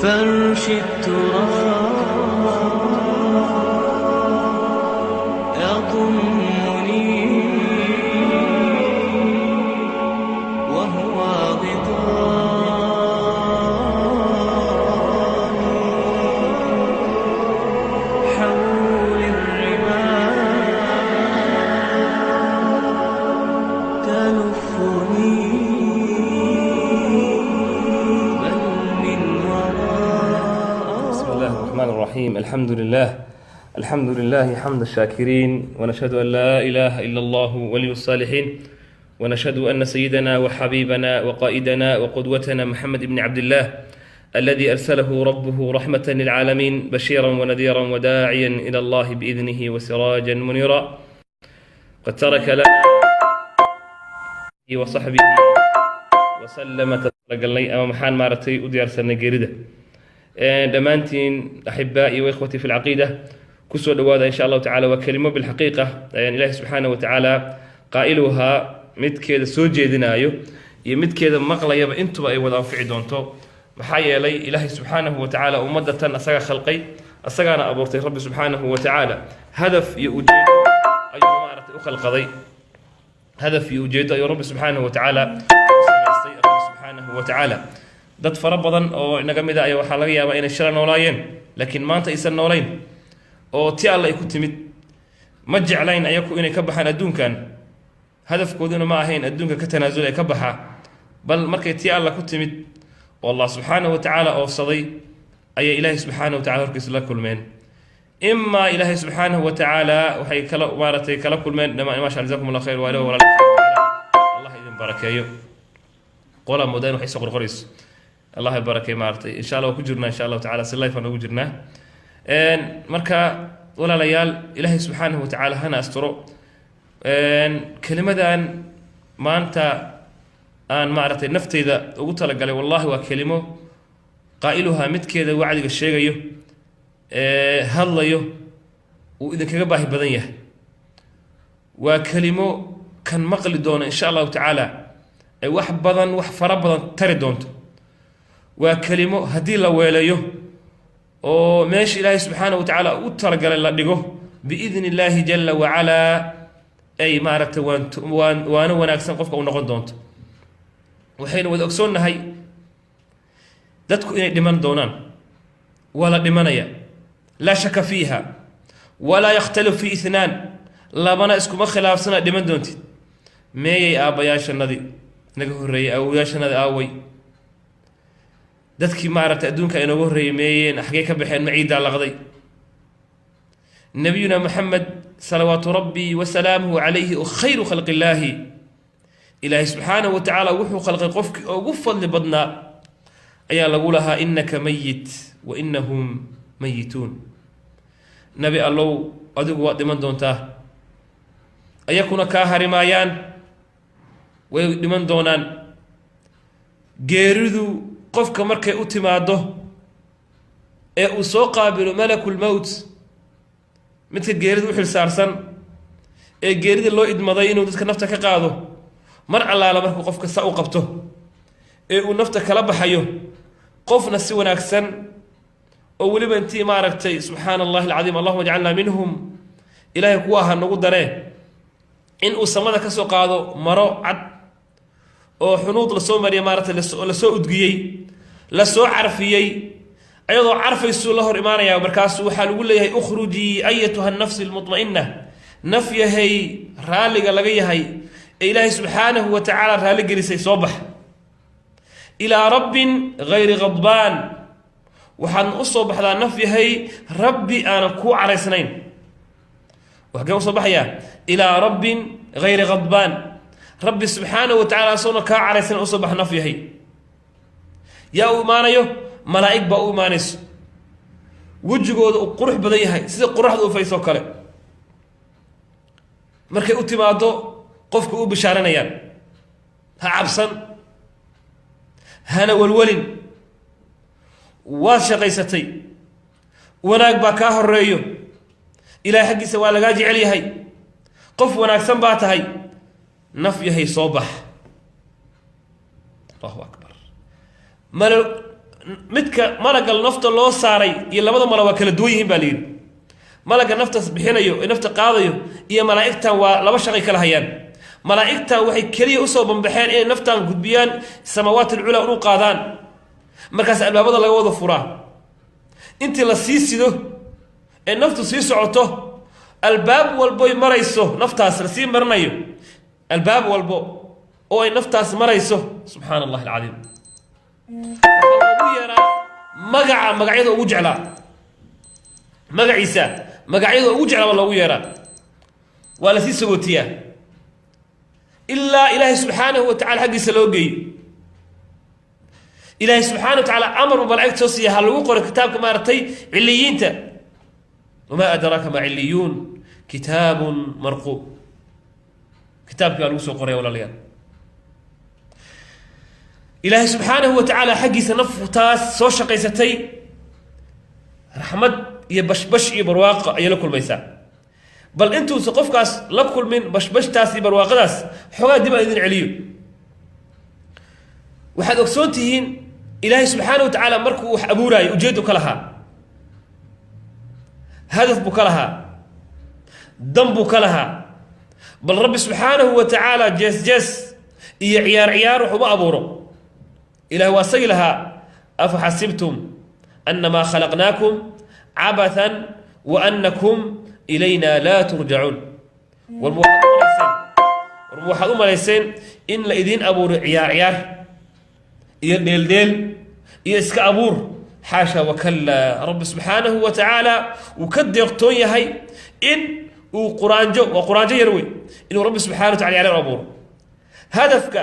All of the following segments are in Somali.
فرش التراب يضمني وهو غطاء حول الرمال تلفني بل من وراء. بسم الله الرحمن الرحيم. الحمد لله حمد الشاكرين، ونشهد أن لا إله إلا الله ولي الصالحين، ونشهد أن سيدنا وحبيبنا وقائدنا وقدوتنا محمد بن عبد الله الذي أرسله ربه رحمة للعالمين بشيرا ونذيرا وداعيا إلى الله بإذنه وسراجا منيرا. قد ترك لنا وصحبه وسلم تسلقلني أمام حان مارتي وديار سنة جيردة. دمانتين أحبائي وإخوتي في العقيدة كسو دوادا إن شاء الله تعالى وكلمة بالحقيقة يعني الله سبحانه وتعالى قائلها مد كيدا سو جيدنايو iyo mid keeda maqlayaba intuba ay wada anfici doonto. maxaa yeelay ilaahay subxaanahu wa tacaala ummadatan asaga khalqay, asagaana abuurtay rabbi subxaanahu wa tacaala. hadaf iyo ujeedo ayuu maaragtay u khalqaday, hadaf iyo ujeedo ayuu rabbi subxaanahu wa tacaala u samaystay. rabbi subxaanahu wa tacaala dad fara badan oo inaga mid ah ayaa waxaa laga yaabaa inay shala noolaayeen laakiin maanta aysan noolayn, oo ti alla ay ku timid ma jeclayn ayaku inay ka baxaan adduunkan. hadafkooduna ma ahayn adduunka ka tanaasul ay ka baxa, bal markay tii alla ku timid oo allah subxaanahu wa tacaala oofsaday ayay ilaahay subxaanahu wa tacala horkiisa la kulmeen. imaa ilaahay subxaanahu wa tacaala waxay kala maaragtay kala kulmeen dhamaan maasha jazakum allah khayr waalihi walaal allah idin barakeeyo. qola moodaan waxay soo qorqorayso allah barakeeyo maaragtay insha allah ku jirnaa insha allah tacaala si life aan ugu jirnaa. marka walaalayaal ilaahay subxaanahu wa tacaala hana asturo. kelimadan maanta aan maaragtay nafteyda ugu talagalay wallahi waa kelimo qaa'iluhaa midkeeda wacdiga sheegayo hadlayo uu idinkaga baahi badan yahay. waa kelimo kan maqli doono insha allahu tacaala ay wax fara badan tari doonto. waa kelimo haddii la weelayo oo meesha ilaahay subxaanahu wa tacaala u talagalay la dhigo biidni illaahi jalla wacalaa ay maaragtay waana wanaagsan qofka u noqon doonto. waxaynu wada ogsoonnahay dadku inay dhiman doonaan, waa la dhimanaya laa shaka fiiha walaa yakhtalifu fi ithnaan, labana iskuma khilaafsana dhiman doontid. meeyay aabbayaashanadii naga horreeyey, awowayaashanadii aaway dadkii maaragtay adduunka inooga horreeyey meeyeen, xaggee ka baxeen maciiddaa laqday. nabiyuna maxamed salawaatu rabbi wasalaamuhu calayhi oo khayru khalqi illaahi, ilaahay subxaanahu wa tacaala wuxuu khalqay qofkii ugu fadli badnaa ayaa lagu lahaa innaka mayit wa innahum mayituun. nabi allow adigu waad dhiman doontaa, ayakuna kaa harimaayaan, way dhiman doonaan. geeridu qofka markay u timaado ee uu soo qaabilo malakulmowt, midka geerida u xilsaarsan ee geerida loo idmaday inuu dadka nafta ka qaado, mar allaala markuu qofka sa u qabto ee uu nafta kala baxayo, qofna si wanaagsan oo weliba intii maaragtay subxaana allahi alcadiim allahuma jcalnaa minhum ilaahay kuwa aha nagu daree in uu samada ka soo qaado maro cad oo xunuud lasoo mariya maaragtay lasoo udgiyey, lasoo carfiyey, ayadoo carfaysuu la hor imaanayaa. markaasu waxaa lagu leeyahay ukhrujii ayatuha nafsi almutma'ina, naf yahay raalliga laga yahay ee ilaahay subxaanahu wa tacaala raalli gelisay, soo bax ilaa rabbin gayri khadbaan, waxaadna u soo baxdaa naf yahay rabbi aanan kuu caraysnayn. waxgeen usoo baxayaa ilaa rabbin gayri khadbaan, rabbi subxaanahu wa tacala asoona kaa caraysan usoo bax naf yahay. yaa u imaanayo malaa'ig baa u imaanayso, wejigooda uu qurux badan yahay sida qoraxda u faysoo kale. markay u timaado qofka u bishaaranayaan, ha cabsan, hana walwalin, waad shaqaysatay, wanaag baa kaa horeeyo, ilaahay xaggiisa waa lagaa jecel yahay, qof wanaagsan baa tahay, naf yahay soo bax. allahu akbar. midka malaga nafta loo saaray iyo labada mala waa kala duwan yihiin baa layidhi malaga naftaas bixinayo ee nafta qaadayo iyo malaa'igtan waa laba shaqay kala hayaan malaa'igtan waxay keliya usoo bambaxeen inay naftan gudbiyaan samaawaat alculaa unu qaadaan markaas albaabada laga wada furaa intii la sii sido ee naftu sii socoto albaab walboy marayso naftaas la sii marinayo albaab walbo oo ay naftaas marayso subxaana allahi alcadiim waxaa loogu yeeraa magacyada ugu jeclaa magaciisa magacyada ugu jeclaa baa loogu yeeraa waa la sii sagootiyaa ilaa ilaahay subxaanahu wa tacala xaggiisa loo geeyo ilaahay subxaana wa tacaala amar buu malaa'igta soo siiya ha lagu qoro kitaabka maaragtay ciliyiinta wamaa adraaka ma ciliyuun kitaabun marquub kitaabkii baa lagu soo qoraya walaalayaal ilaahay subxaanahu wa tacaala xaggiisa naftaas soo shaqaysatay raxmad iyo bashbash iyo barwaaqo ayay la kulmaysaa bal intuusa qofkaas la kulmin bashbashtaas iyo barwaaqadaas xoogaa dib aan idin celiyo waxaad ogsoon tihiin ilaahay subxaana wa tacaala markuu wax abuuraayo ujeedu ka lahaa hadaf buu ka lahaa dan buu ka lahaa bal rabbi subxaanahu wa tacaala jees jees iyo ciyaar ciyaar wax uma abuuro ilaah waa sagi lahaa afa xasibtum annamaa khalaqnaakum cabathan wa annakum ilayna laa turjacuun warma waxaad u malayseen in la idiin abuuro ciyaar ciyaar iyo dheeldheel iyo iska abuur xaasha wakallaa rabbi subxaanahu wa tacaala wuu ka deeqtoon yahay in uu quraanjo waa quraanjo yar wey inuu rabbi subxana wa tacala ciyaar abuuro hadafka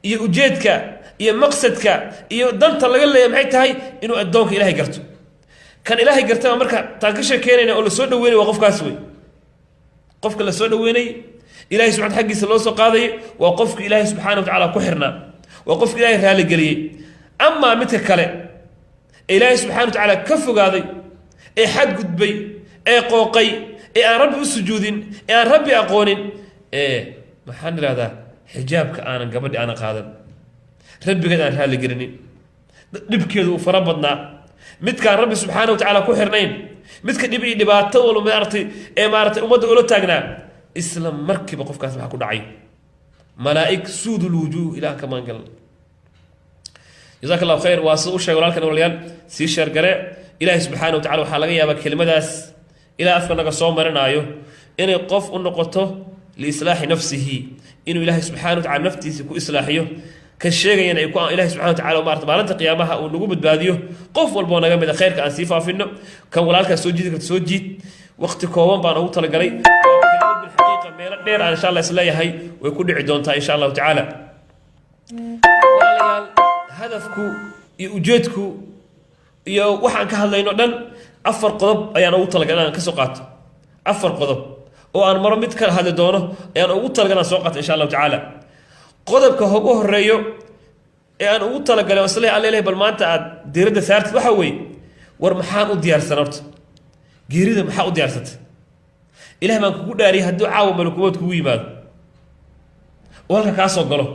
iyo ujeedka iyo maqsadka iyo danta laga leeyahay maxay tahay inuu addoonka ilaahay garto kan ilaahay gartaba marka taan ka sheekeynayna oo la soo dhaweynay waa qofkaas wey qofka la soo dhaweynay ilaahay subxana xaggiisa loo soo qaaday waa qofka ilaahay subxaana wa tacaala ku xirnaa waa qofka ilaahay raali geliyey amaa midka kale ee ilaahay subxana wa tacaala ka fogaaday ee xadgudbay ee qooqay ee aan rabbi u sujuudin ee aan rabbi aqoonin maxaan idhahdaa xijaabka aanan gabadhi aanan qaadan rabbigeed aan raali gelinin dhibkeedu uu fara badnaa midkaan rabbi subxaana wa tacaala ku xirnayn midka dhib iyo dhibaato walba maaragtay ee maaragtay ummadda ula taagnaa isla markiiba qofkaas waxaa ku dhacay malaa'ig suudul wujuuh ilaah ka maangal jazaaka allahu khayr waa sida u sheegay walaalkan walaalayaal sii sheergare ilaahay subxaana wa tacala waxaa laga yaabaa kelimadaas ilaa afka naga soo marinaayo inay qof u noqoto liislaaxi nafsihi inuu ilaahay subxana wa tacala naftiisa ku islaaxiyo kan sheegayana ay ku ilaahay subxana wa tacala maarata maalinta qiyaamaha uu nagu badbaadiyo qof walboo naga mid a khayrka aan sii faafino kan walaalkaas soo jiidi karta soo jiid waqti kooban baan ugu talagalay bilxaqiiqa meelo dheer aan insha allah isleeyahay way ku dhici doontaa insha allahu tacaala walaalayaal hadafku iyo ujeedku iyo waxaan ka hadlayno dhan 4 qodob ayaan ugu talagalay inaan ka soo qaato 4 qodob oo aan maro mid ka hadli doono ayaan ugu talagalay inaan soo qaato insha allahu tacaala qodobka ugu horeeyo ee aan ugu talagalay oo isla alle bal maanta aad diiradda saartid waxa weeye war maxaan u diyaarsan horta geerida maxaa u diyaarsatay ilaah baan kugu dhaariyay hadduu caawa malakumood kugu yimaado oo halka kaa soo galo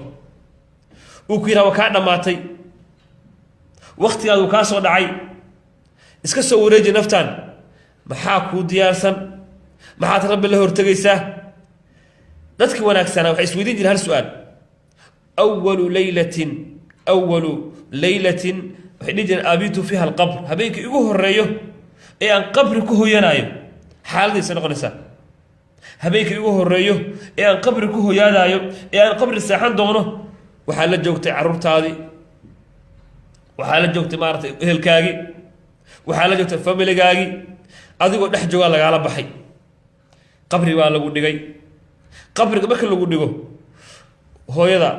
uu ku yidhaha waa kaa dhammaatay waktigaadu kaa soo dhacay iska soo wareeji naftaan maxaa kuu diyaarsan maxaad rabbi la hortegaysaa dadkii wanaagsanaa waxay isweydiin jireen hal su-aal awalu laylatin waxay dhihi jireen aabitu fiiha alqabr habeenkii igu horeeyo ee aan qabri ku hoyanaayo xaaladdiisa noqonaysaa habeenkii igu horeeyo ee aan qabri ku hoyaadaayo ee aan qabri seexan doono waxaa la joogtay carruurtaadii waxaa la joogtay maaragtay ehelkaagii waxaa la joogtay familigaagii adigoo dhex joogaa lagaala baxay qabri baa lagu dhigay qabriga marka lagu dhigo hooyada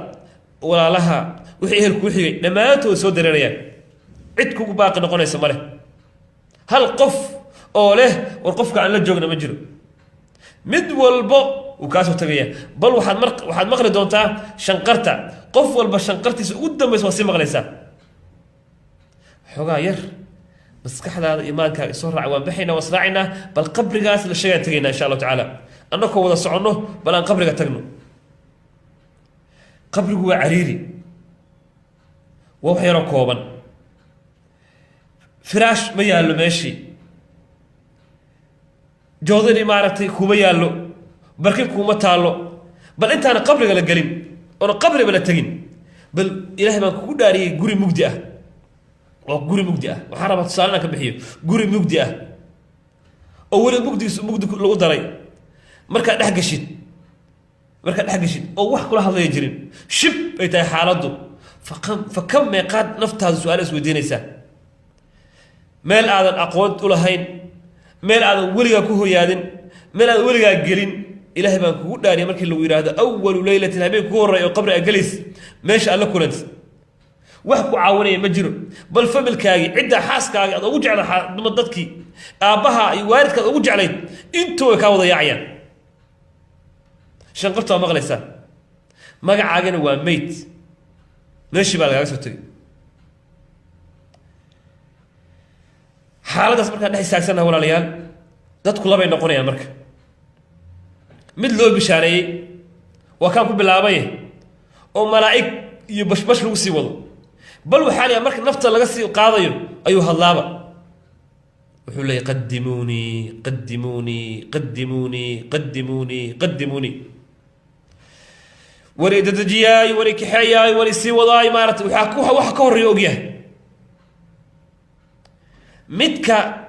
walaalaha wixii ehel kuu xigay dhammaantood soo dareerayaan cid kugu baaqi noqonaysa ma leh hal qof oo leh war qofka aan la joogna ma jiro mid walbo uu kaa soo tagayaa bal waxaad maqli doontaa shanqarta qof walba shanqartiisa ugu dambaysa waa sii maqlaysaa xoogaa yar maskaxdaada imaankaaga isoo raaca waan baxaynaa waan israacaynaa bal qabrigaas la sheegaan tegaynaa insha allahu tacaala annakoo wada soconno bal aan qabriga tagno qabrigu waa cariiri waa wax yaroo kooban firaash ma yaallo meeshii joodani maaragtay kuma yaallo barkin kuma taallo bal intaana qabriga la gelin oona qabriba la tegin bal ilaahay baan kugu dhaariyey guri mugdi ah oo guri mugdi ah waxaan rabaa tusaale inaan ka bixiyo guri mugdi ah oo weli mugdi lagu daray markaad dhex gashid oo wax kula hadlaya jirin shib ay tahay xaaladdu fakam meeqaad naftaada su-aala isweydiinaysaa meel aadan aqoon u lahayn meel aadan weligaa ku hoyaadin meel aadan weligaa gelin ilaahay baan kugu dhaariyay markii lagu yidhaahdo awalu leylatin habeen kugu horreeya oo qabri a gelays meesha alla kulanta wax ku caawinaya ma jiro bal familkaagii ciddaa xaaskaagii aad ugu jecla dadkii aabbaha iyo waalidkaad ugu jeclayd intuu way kaa wada yaacayaan shanqarta waa maqlaysaa magacaagana waa mayd meeshii baa lagaaga soo tegay xaaladdaas markaan dhex istaagsannaha walaalayaal dadku labay noqonayaan marka mid loo bishaareeyey waa kaan ku bilaabay oo malaa'ig iyo bashbash lagu sii wado bal waxaa la marka nafta laga sii qaadayo ayuu hadlaaba wuxuu leeyahy qadimuunii wari dadajiyaay wari kaxeeyaay wari sii wadaay maaragtay waxa ka horreeya ogyahay midka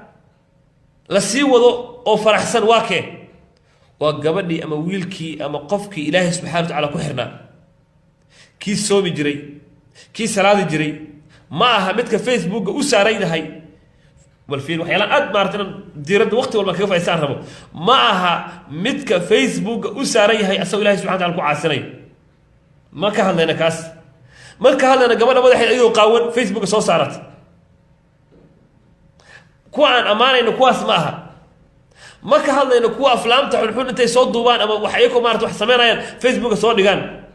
la sii wado oo faraxsan waa kee waa gabadhii ama wiilkii ama qofkii ilaahay subxana wa tacala ku xirnaa kii soomi jiray kii salaadi jiray ma aha midka facebooka u saaran yahay bal fiir waxyaalaan aad maaragtay inaan diiradda waqti walba kaga faa'iidsaan rabo ma aha midka facebooka u saaran yahay asagoo ilahay subxana wa tacala ku caasinayo ma ka hadlayna kaas ma ka hadlayna gabadha madaxeed ayadoo qaawan facebooka soo saarata kuwa aan ammaanayno kuwaas ma aha ma ka hadlayno kuwa aflaamta xunxun intay soo duubaan ama wax iyakoo maarata wax samaynayaan facebooka soo dhigaan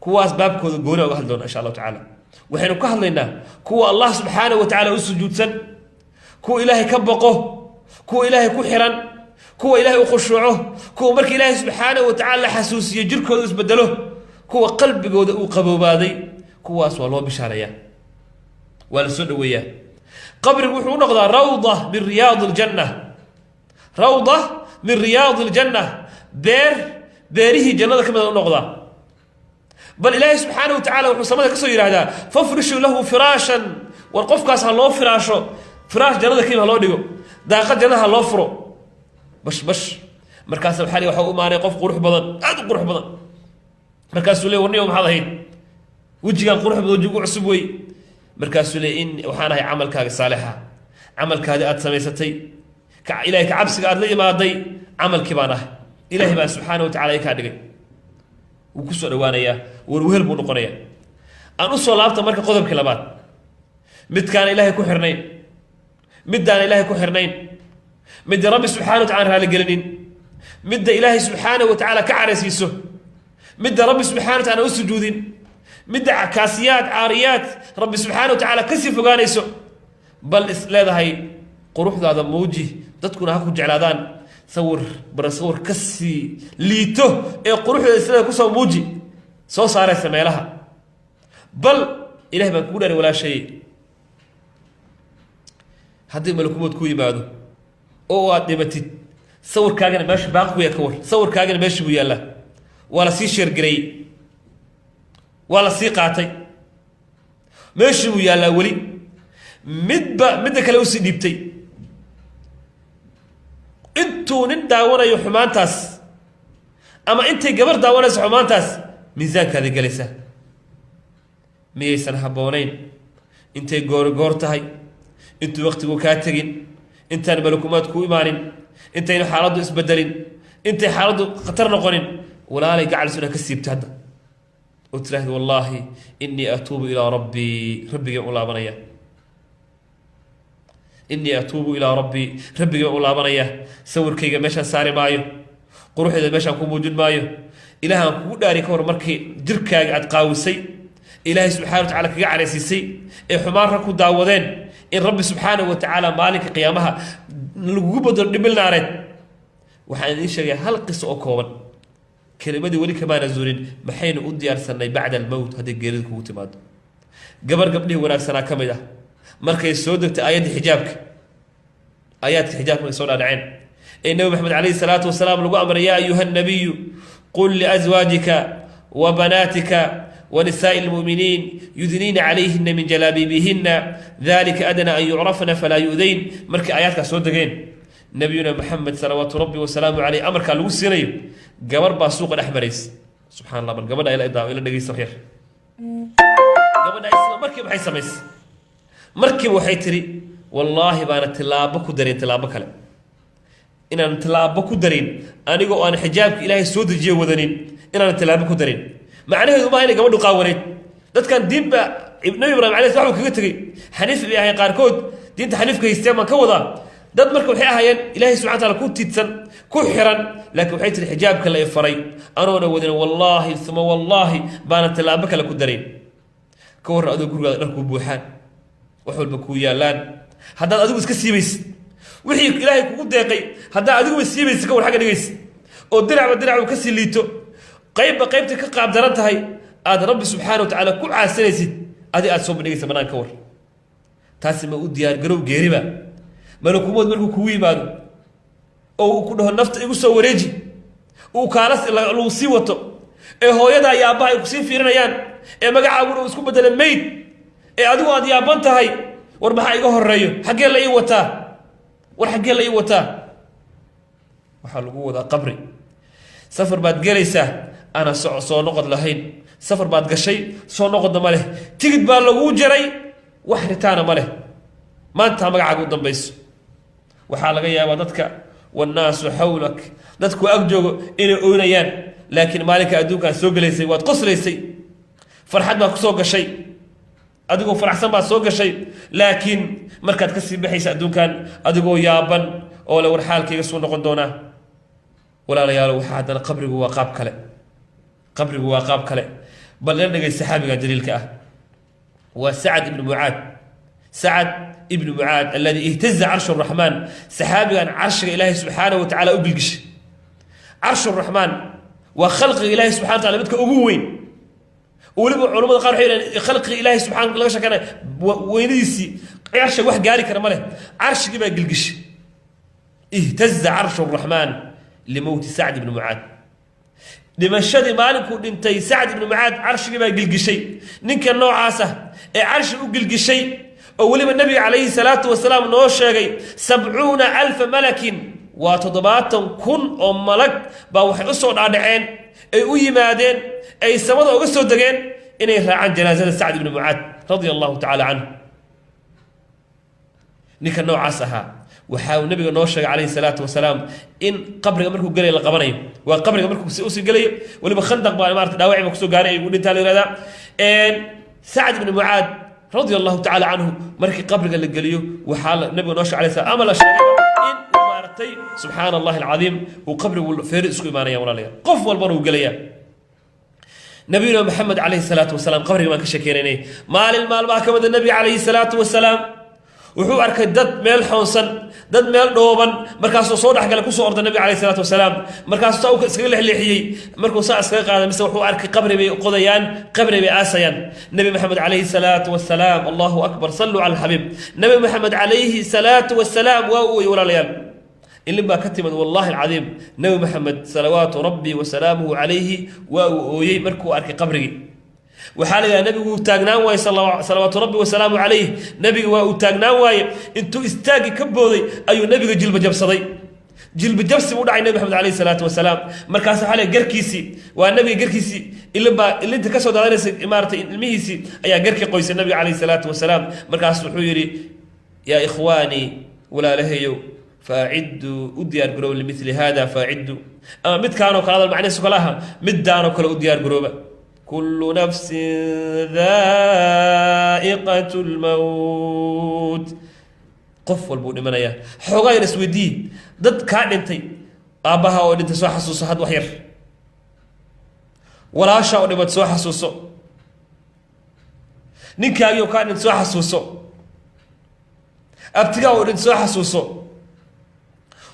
kuwaas baabkooda gooni uga hadli doona insha allahu tacaala waxaynu ka hadlaynaa kuwa allah subxaanahu wa tacaala u sujuudsan kuwa ilaahay ka boqo kuwa ilaahay ku xiran kuwa ilaahay u khushuuco kuwa marka ilaahay subxaanahu wa tacala la xasuusiyo jirkooda isbedelo kuwa qalbigooda uu qaboobaaday kuwaas waa loo bishaarayaa waa la soo dhoweeyaa qabrigu wuxuu u noqdaa rawda min riyaadi aljanna rawda min riyaadi aljanna beerihii jannada ka mid u noqdaa bal ilaahay subxaanahu wa tacala wuxuu samada ka soo yidhaahdaa fafrishuu lahu firaashan war qofkaas ha loo firaasho firaash jannada ka yimid ha loo dhigo daaqad jannada ha loo furo bash markaasa waxaa u imaanay qof qurux badan aad u qurux badan markaasuu le warniyo maxaad ahayd wejigaan qurux badan wejigu cusub wey markaasuu le in waxaan ahay camalkaaga saalixa camalkaadii aad samaysatay ilaahay ka cabsiga aad la imaaday camalkii baan ahay ilaahay baa subxaana wa tacala kaa dhigay wuu ku soo dhowaanayaa warwehel buu noqonayaa aan u soo laabta marka qodobkii labaad midkaana ilaahay ku xirnayn middaana ilaahay ku xirnayn midda rabbi subxana wa tacala raaligelinin midda ilaahay subxaana wa tacaala ka caraysiiso midda rabbi subxana wa tacala u sujuudin midda kaasiyaad caariyaad rabbi subxaana wa tacaala kasii fogaanayso bal is leedahay quruxdaada muuji dadkuna ha ku jeclaadaan sawir kasii liito ee quruxdeeda sideeda kusoo muuji soo saaraysa meelaha bal ilahay baan kugu dhaari walaashay haddii malakumood ku yimaado oo aad dhimatid sawirkaagana meesha baaqi ku yaa ka war sawirkaagana meesha buu yaallaa waa la sii sheergareeyey waa la sii qaatay meeshii buu yaallaa weli midda kale usii dhiibtay intuu nin daawanayo xumaantaas ama intay gabar daawanayso xumaantaas miisaankaada gelaysaa miyaysan habboonayn intay goor tahay intuu waqtigu kaa tegin intaan malakumaad ku imaanin intayna xaaladdu isbedelin intay xaaladdu khatar noqonin walaalay gacalisuna ka siibta hadda oo tiraahda wallaahi innii atuubu ilaa rabbigay u laabanaya innii atuubu ilaa rabbii rabbigay u laabanaya sawirkayga meeshaan saari maayo quruxdeeda meeshaan ku muujin maayo ilaahaan kugu dhaari ka hor markii jirkaaga aad qaawisay ilaahay subxana wa tacala kaga caraysiisay ee xumaan rag ku daawadeen in rabbi subxaanahu wa tacaala maalinka qiyaamaha lagugu badalo dhimil naareed waxaan idiin sheegayaa hal qiso oo kooban kelimadii weli kamaana zuulin maxaynu u diyaarsanay bacda almowt hadday geerida kugu timaado gabar gabdhihii wanaagsanaa ka mid ah markay soo degtay aayadda xijaabka aayaadka xijaabka ay soo dhaadhaceen ee nabi maxamed calayhi salaatu wasalaam lagu amray yaa ayuha nabiyu qul liazwaajika wa banaatika ونساء المؤمنين يدنين عليهن من جلابيبهن ذلك أدنى أن يعرفن فلا يؤذين مرك آياتك سودقين نبينا محمد صلوات ربي وسلامه عليه أمر كان لوس سيري قمر باسوق الأحمريس سبحان الله بل قمر إلى إدعاء إلى النبي صحيح قمر إسلام مركب حي سميس مركب وحيتري والله بانا تلابك درين تلابك لا إن أنا تلابك درين أنا جو أنا حجابك إلهي سود الجو وذنين إن أنا تلابك درين macnaheedu ma inay gabadhu qaawaneed dadkan diinba nabi ibraahim calayhi salaam kaga tagay xaniif bay ahaayeen qaarkood diinta xaniifka haysteen baan ka wadaa dad marka waxay ahaayeen ilaahay subxana wataala ku tiidsan ku xiran laakiin waxay tiri xijaabka la faray anoona wadin wallaahi uma wallaahi baana tallaabo kale ku darayn ka warra adoo gurigaada dharkuu buuxaan wax walba kuu yaallaan haddaad adigu iska siibaysid wixii ilaahay kugu deeqay haddaad adiguba siibaysid ka war xagga dhigaysid oo diracba diracu ka sii liito qaybba qaybta ka qaab daran tahay aad rabbi subxaana watacaala ku caasanaysid adi aad soo bandhigaysa banaan ka war taasi ma u diyaar garow geeriba malakumood markuu kugu yimaado oo uu ku dhaho nafta igu soo wareeji uu kaalas lagu sii wato ee hooyada iyo aabbaha ay ku sii fiirinayaan ee magacaaguna uu isku bedela mayd ee adigu aad yaaban tahay war maxaa iga horeeyo xaggee la ii wataa war xaggee la ii wataa waxaa lagu wadaa qabri safar baad gelaysaa ana soo noqod lahayn safar baad gashay soo noqodna ma leh tigid baa lagu jaray wax ritaana ma leh maanta magacaaga u dambayso waxaa laga yaabaa dadka wannaasu xawlak dadku ag joogo inay oynayaan laakiin maalinka adduunkaan soo gelaysay waad qoslaysay farxad baa ku soo gashay adigoo faraxsan baad soo gashay laakiin markaad ka sii baxaysa adduunkan adigoo yaaban oo le war xaalkayga soo noqon doonaa walaalayaal waxa haddana qabrigu waa qaab kale bal la dhagay saxaabiga jaliilka ah waa sacad ibn mucaad alladii ihtaza carshu raxmaan saxaabigan carshiga ilaahay subxaanahu watacaala u bilgishay carshu raxmaan waa khalqiga ilaahay subxana wataala midka ugu weyn weliba culamada qaar waxay yidhahdeen khalqiga ilaahay subxana laga sheekanaya weynadiisii carshiga wax gaari kara ma leh carshigii baa gilgishay ihtaza carshu raxmaan لموت سعد بن معاذ دمشقي مالك دنتي سعد بن معاذ عرشي با جلجشي نينكا نوعاسه اي عرش او جلجشي او ولما النبي عليه الصلاه والسلام نو شيغي 70000 ملك وتضبات كن او ملك با waxay u soo dhaadhaceen ay u yimaadeen ay samada uga soo dageen inay raacaan janaazada Sa'd ibn Mu'adh radiyallahu ta'ala anhu ninka noocaas waxaa nabiga noo sheegay calayhi salaatu wasalaam in qabriga markuu galay la qabanayo waa qabriga markuu u sii galay waliba khandaq baa maarta dhaawac ma ku soo gaaray uu dhintaa la yiraahdaa Sa'd ibn Mu'adh radiyallahu ta'ala anhu markii qabriga la galiyo waxaa nabiga noo sheegay calayhi salaam amala sheegay in maartay subhanallahi alazim uu qabrigu feer isku imaanaya walaalayaal qof walba uu galaya nabiyuna maxamed calayhi salaatu wasalaam qabriga ma ka sheekeynay maalmaha kamida nabiga calayhi salaatu wasalaam wuxuu arkay dad meel xoonsan dad meel dhooban markaasoo soo dhaxgal ku soo orday nabiga calayhi salaatu wasalaam markaasoo uu iskaga leexleexiyay markuu saa iskaga qaaday mise wuxuu arkay qabri bay qodayaan qabri bay aasayaan nabi maxamed calayhi salaatu wasalaam allahu akbar sallu ala alhabib nabi maxamed calayhi salaatu wasalaam waa uu walaalayaal ilin baa ka timid wallahi alazim nabi maxamed salawaatu rabbi wa salaamuhu calayhi waa uu ooyay markuu arkay qabrigii waxaa la nabigu taagnaan waay salawaatu rabbi wa salaamu calayh nabiga waa uu taagnaan waaye intuu istaagi ka booday ayuu nabiga jilba jabsaday jilba jabsi u dhacay nabi maxamed calayhi salaatu wasalaam markaas waxaa la garkiisii waa nabiga garkiisii ilinta ka soo daadanaysa imaartay ilmihiisii ayaa garkii qoysay nabiga calayhi salaatu wasalaam markaas wuxuu yidhi yaa ikhwaanii walaalahayow faaciddu u diyaar garooba limithli hada faaciddu ama midkaanoo kale hadal macnihiisu kale aha middaanoo kale u diyaar garooba كل نفس ذائقة الموت قف والبون من يا حوغاي نسويدي ضد كادنتي ابها او دنت سو حسوس حد وحير ولا شاء دبت سو حسوسو نينكايو كادن سو حسوسو ابتغا او دنت سو حسوسو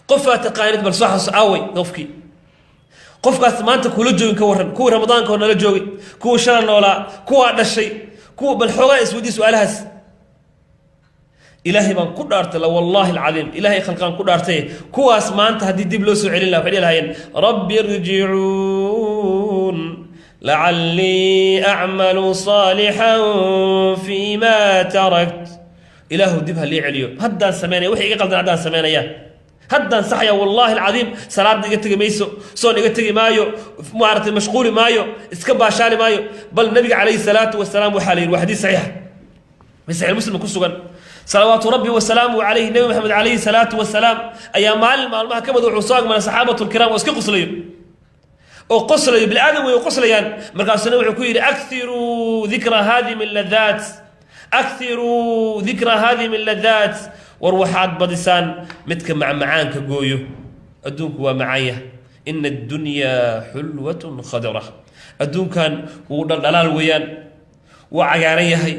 قفا تقايد بل سو حسوس اوي قفكي qofkaas maanta kula joogin ka waran kuwa ramadaanka oo nala joogay kuwa shalay noolaa kuwa dhashay kuwa bal xoogaa isweydiis su'aalahaas إلهي بان كدارت لا والله العظيم إلهي خلقان كدارتي كواس ما أنت هدي دب لو سعيل الله وحدي لهين رب ارجعون لعلي أعمل صالحا فيما تركت إله دبها لي عليو هدان سمانية وحي قلدنا هدان سمانية هدان صحيا والله العظيم صلاة نيجتك ميسو صون نيجتك مايو معرض المشغول مايو اسكبا شالي مايو بل النبي عليه الصلاة والسلام وحالين وحديث صحيح بصحيح المسلم كسوغان صلوات ربي وسلامه عليه النبي محمد عليه الصلاة والسلام أيام ما كبد وحصاق من الصحابة الكرام واسكي قصليو أو قصليو بالآدم ويقصليان مركز سنوع كوير أكثروا ذكر هذه من اللذات أكثروا ذكر هذه من اللذات وروحات بدسان متك مع معانك قويو أدونك ومعايا إن الدنيا حلوة خضرة أدون كان ودلال ويان وعقاريهي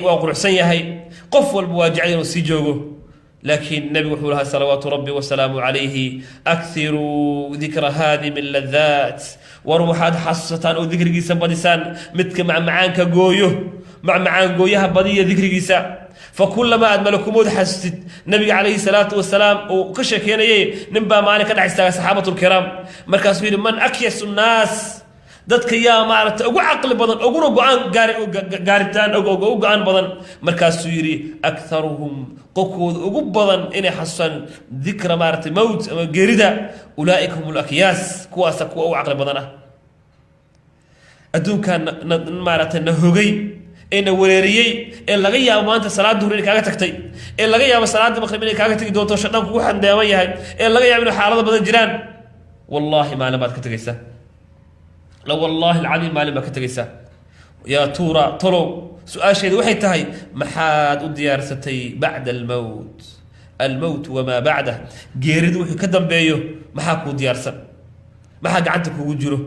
وقرحسيهي قف والمواجعين وسيجوغو لكن النبي وحولها صلوات ربي وسلامه عليه أكثروا ذكر هذه من اللذات وروحات حصة وذكر جيسا بدسان متك مع معانك قويو مع معان قويها بدية ذكر جيسا فكلما أدملكم حسيت النبي عليه الصلاة والسلام وكشك هنا نبى مالك دعستا صحابة الكرام مركز فيه من أكيس الناس dadka yaa maaragtay ugu aqli badan ugu gaaritaan ugu gaan badan markaasuu yiri aktharuhum qokooda ugu badan inay xasan dhikra maaragtay mawt ama geerida ulaaika humul akyas kuwaas kuwa ugu aqli badan ah adduunkan maaragtay hogay in wareeriyay ee laga yaabo maanta salaad duhur kaaga tagtay ee laga yaabo salaad maqrib in kaaga tagi doonto shaqan kugu xandeeman yahay ee laga yaabo in xaalado badan jiraan wallahi ma labaad ka tagaysaa لا والله العظيم ما لما كتجسا يا تورا طلو سؤال شيء وحي تهي محاد وديارستي بعد الموت الموت وما بعده جيرد وحي كدم بيو محاكو ديارسا محاد عندك وجره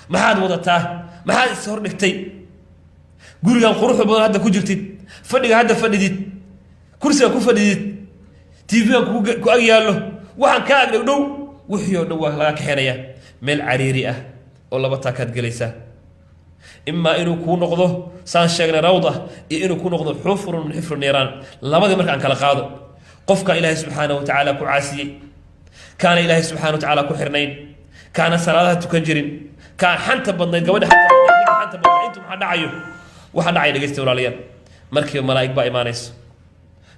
محاد وضعته محاد السهر نكتي قولي يا قروح بضل هذا كجرتي فني هذا فنديت كرسي أكو فنديت تيفي أكو أجياله وحن كاغل ودو وحيو نواه لك حينيا مل عريري والله بتاكد جلسة إما إنه يكون نقضه سان شجرة روضة إنه يكون نقضه حفر من حفر النيران لا ما جمرك عن كلا قاضي قفك إلهي سبحانه وتعالى كعاسي كان إلهي سبحانه وتعالى كحرنين كان سرادها تكنجرين كان حنت بدنا الجوده حنت بدنا أنتم حد عيو وحد عيو لقيت وراليا مركب ملائك بإيمانيس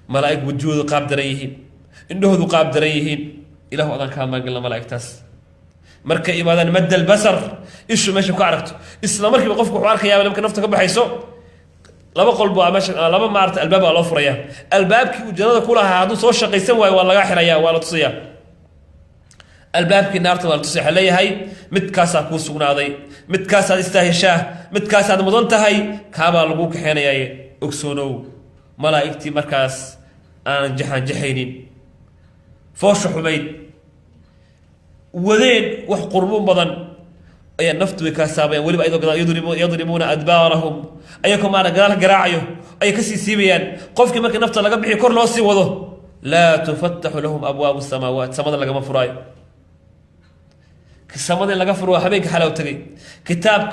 ملائك وجود قاب دريهين إنه ذو قاب دريهين إله أذن كان ما قلنا ملائك تاس marka imaadaan mad albasar ishu meesha ku aragto isla markii qofku wuxuu arkayaa marka nafta ka baxayso laba qolbo meesha laba maarta albaab loo furaya albaabkii uu jannada ku lahaa haduu soo shaqaysan waayo waa laga xirayaa waa la tusiyaa albaabkii naarta waa la tusiyaa leeyahay midkaas ku sugnaaday midkaas istaahishaa midkaas mudan tahay kaaba lagu kaxeenayay ogsoonow malaa'iktii markaas aan jaxaynin foosho xumayd ودين وحقربون بدن أي النفط بكاسابين ولي أيضا يضربون أدبارهم أيكم أنا قال قراعيه أي كسي سيبيان قف كما كان نفط لقى بحي كور لوسي وضو لا تفتح لهم أبواب السماوات سمدا لقى مفراي سمدا لقى فروا حبيك حلاو تري كتاب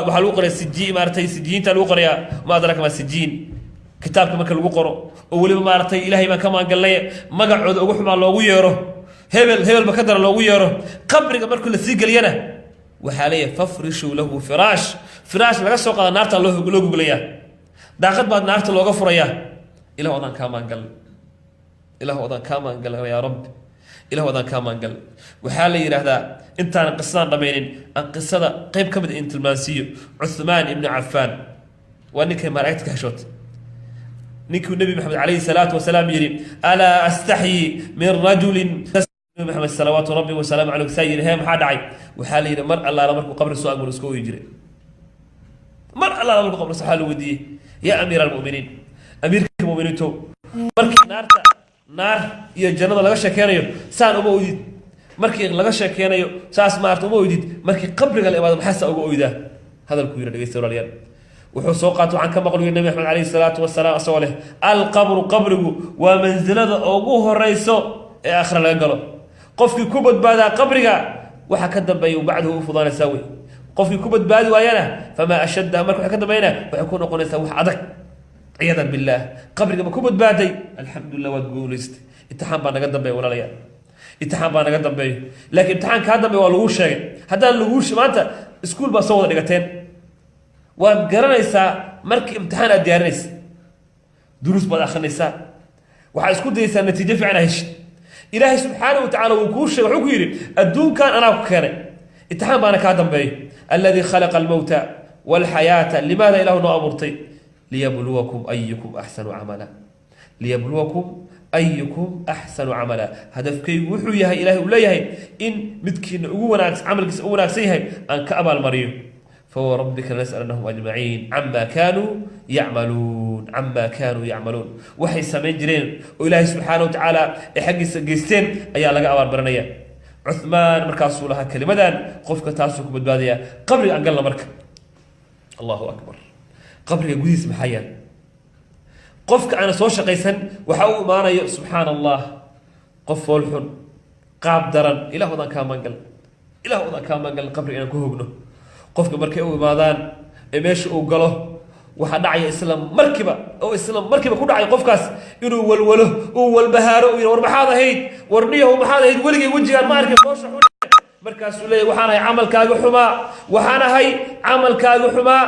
وحلو قرية سجين مارتي سجين تلو قرية ما أدرك ما سجين كتاب كما كان الوقرو وولي مارتي إلهي ما كمان قال لي ما قعد أقوح الله ويره هبل بكدر لو يره قبرك مركو لسي قلينا وحاليا ففرشوا له فراش لغا سوق نارتا لو غليا داقد بعد نارتا لوغا فريا الى ودان كامان قال يا رب الى ودان كامان قال وحالي يراهدا انت قصان دمينين ان قصده قيب كمد انت المانسيو عثمان ابن عفان وانك مرايتك هشوت نيكو النبي محمد عليه الصلاه والسلام يري الا استحي من رجل محمد صلوات ربي وسلام عليه سيد هيم حدعي وحالي مر الله لمركو قبر السؤال ونسكو يجري مر الله لمركو قبر السؤال ودي يا امير المؤمنين امير المؤمنين تو مركي نار يا جنة لغا شكينيو سان اوما ويديد مركي لغا شكينيو ساس مارت اوما ويديد مركي قبرك العباده محاسه اوما ويدا هذا الكوير دغيستو راليان wuxuu soo qaato aan ka maqlo nabi maxamed alayhi salaatu wasalaam asawale al qabru qabrigu waa manzilada ugu horeyso ee aakhira laga galo qofkii ku badbaada qabriga waxa ka dambeeyo bacdu u fudanaysaa way qofkii ku badbaadi waayana fama ashadda marka waxa ka dambeeyna waxa ku noqonaysaa wax adag ciyadan billaah qabriga ma ku badbaaday alxamdulillah waad guulaystay imtixaan baa naga dambeeya walaalayaal imtixaan baa naga dambeeyo laakiin imtixaan kaa dambeeya waa lagu sheegay haddaan lagu maanta iskuul baa soo wada dhigateen waad garanaysaa markii imtixaan aad diyaarinaysa duruus baad akhrinaysaa waxaad isku dayaysaa natiijo fiican a heshid ilaahay subxaanahu watacaala wuu kuu sheegay wuxuu ku yidhi adduunkan anaa ku keenay imtixaan baana kaa dambeeyo alladii khalaqa almowta walxayaata limaada ilaahu noo abuurtay liyabluwakum ayukum axsanu camala liyabluwakum ayukum axsanu camala hadafkaygu wuxuu yahay ilaahay uu leeyahay in midkiina ugu wanaagsan camalkiisa ugu wanaagsan yahay aan ka abaalmariyo فوربك لنسألنهم أجمعين عما كانوا يعملون وحي سمين جرين وإلهي سبحانه وتعالى حق جيستين أيا لقى أوار برنيا عثمان مركز لها كلمة قفك تاسوك بالبادية قبل أن قال مركب الله أكبر قبل يقول اسم حيان قفك أنا سوشا قيسا وحاو مانا سبحان الله قف والحن قاب درن إله ذا كان منقل قبل أن كهوبنه qofka markay u imaadaan ee meesha uu galo waxa dhacay isla markiiba ku dhacay qofkaas inuu walwalo uu walbahaaro iyo war maxaad ahayd warniyahu maxaad ahayd waligay wajigaan ma arkin qoosha xun markaas uu leeyahay waxaan ahay camalkaaga xumaa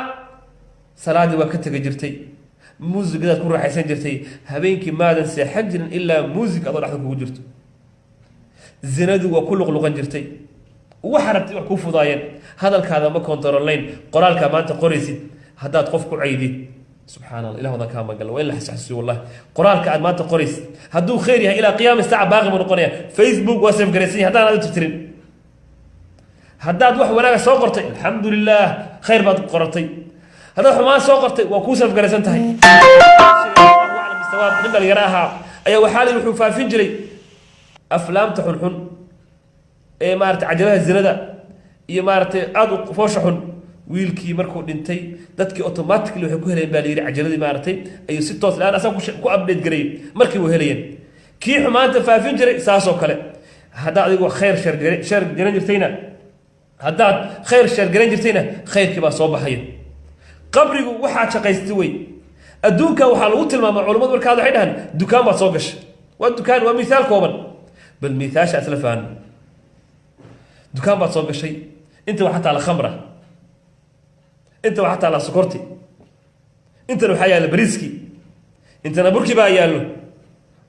salaadii waa ka tagay jirtay muusigadaad ku raaxaysan jirtay habeenkii maadan seexan jirin ilaa muusig adoo dhaxda kugu jirto zinadu waa ku luqluqan jirtay waxa rabtay wax ku fudaayeen hadalkaada ma kontarolayn qoraalka maanta qoraysid haddaad qof ku caydid subxaanallah ilaah wadan kaa magal waa in la xasuusiyo wallahi qoraalka aad maanta qoraysid hadduu khayr yahay ilaa qiyaami saaca baaqi buu noqonaya facebook waa saf garaysan haddaan aad tirtirin haddaad wax wanaaga soo qortay alxamdulilah khayr baad qoratay haddaad xumaan soo qortay waa kuu saf garaysan tahay nin dhalinyaro ahaa ayaa waxaa lii wuxuu faafin jiray aflaamta xunxun ee maaragtay cajalada zinada iyo maaragtay aad u foosha xun wiilkii markuu dhintay dadkii automatically waxay ku helayeen baa la yidhi cajaladii maaragtay ayuu si toos laan asaga ku update gareeyey markii uu helayeen kii xumaanta faafin jiray saasoo kale haddaad adigu khayr sheer garan jirtayna khayrkii baa soo baxaya qabrigu waxaad shaqaystay wey adduunkan waxaa lagu tilmaamaa culammadu markaad waxay dhahaan dukaan baad soo gashay waa dukaan waa misaal kooban bal misaasha isla fahanno dukaan baad soo gashay inta waxaa taala khamra inta waxaa taala sokorti intana waxaa yaalla bariiski intana burki baa yaallo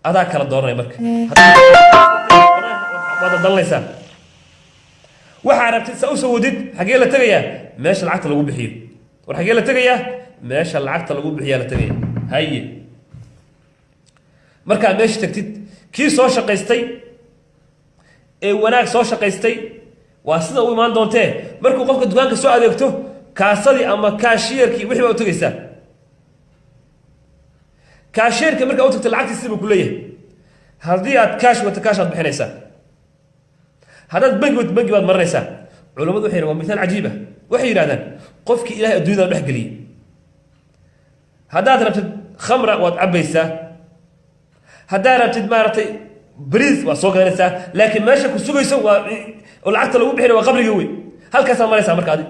adaa kala dooranay marka waad dalanaysaa waxaa rabtid sa u soo wadid xaggee la tegayaa meesha lacagta lagu bixiyo war xaggee la tegayaa meesha lacagta lagu bixiyaa la tegaya haye markaad meesha tagtid kii soo shaqaystay ee wanaag soo shaqaystay waa sida u imaan doontee markuu qofka dukaanka soo adeegto kaasadii ama kaashiyerkii wixii baa u tegaysaa kaashiyerka markaa u tagto lacagtiisii buu ku leeyahay haddii aad kaash wato kaash aad bixinaysaa haddaad bangi wato bangi baad marinaysaa culammadu waxay waa misaal cajiib ah waxay yidhahdaan qofkii ilahay adduunyada dhex geliyey haddaad rabtid khamra waad cabbaysaa haddaad rabtid maaragtay bariis waad soo gadanaysaa laakiin meesha ku sugayso waa oo lacagta lagu bixinay waa qabrigii wey halkaasaad maraysaa marka adi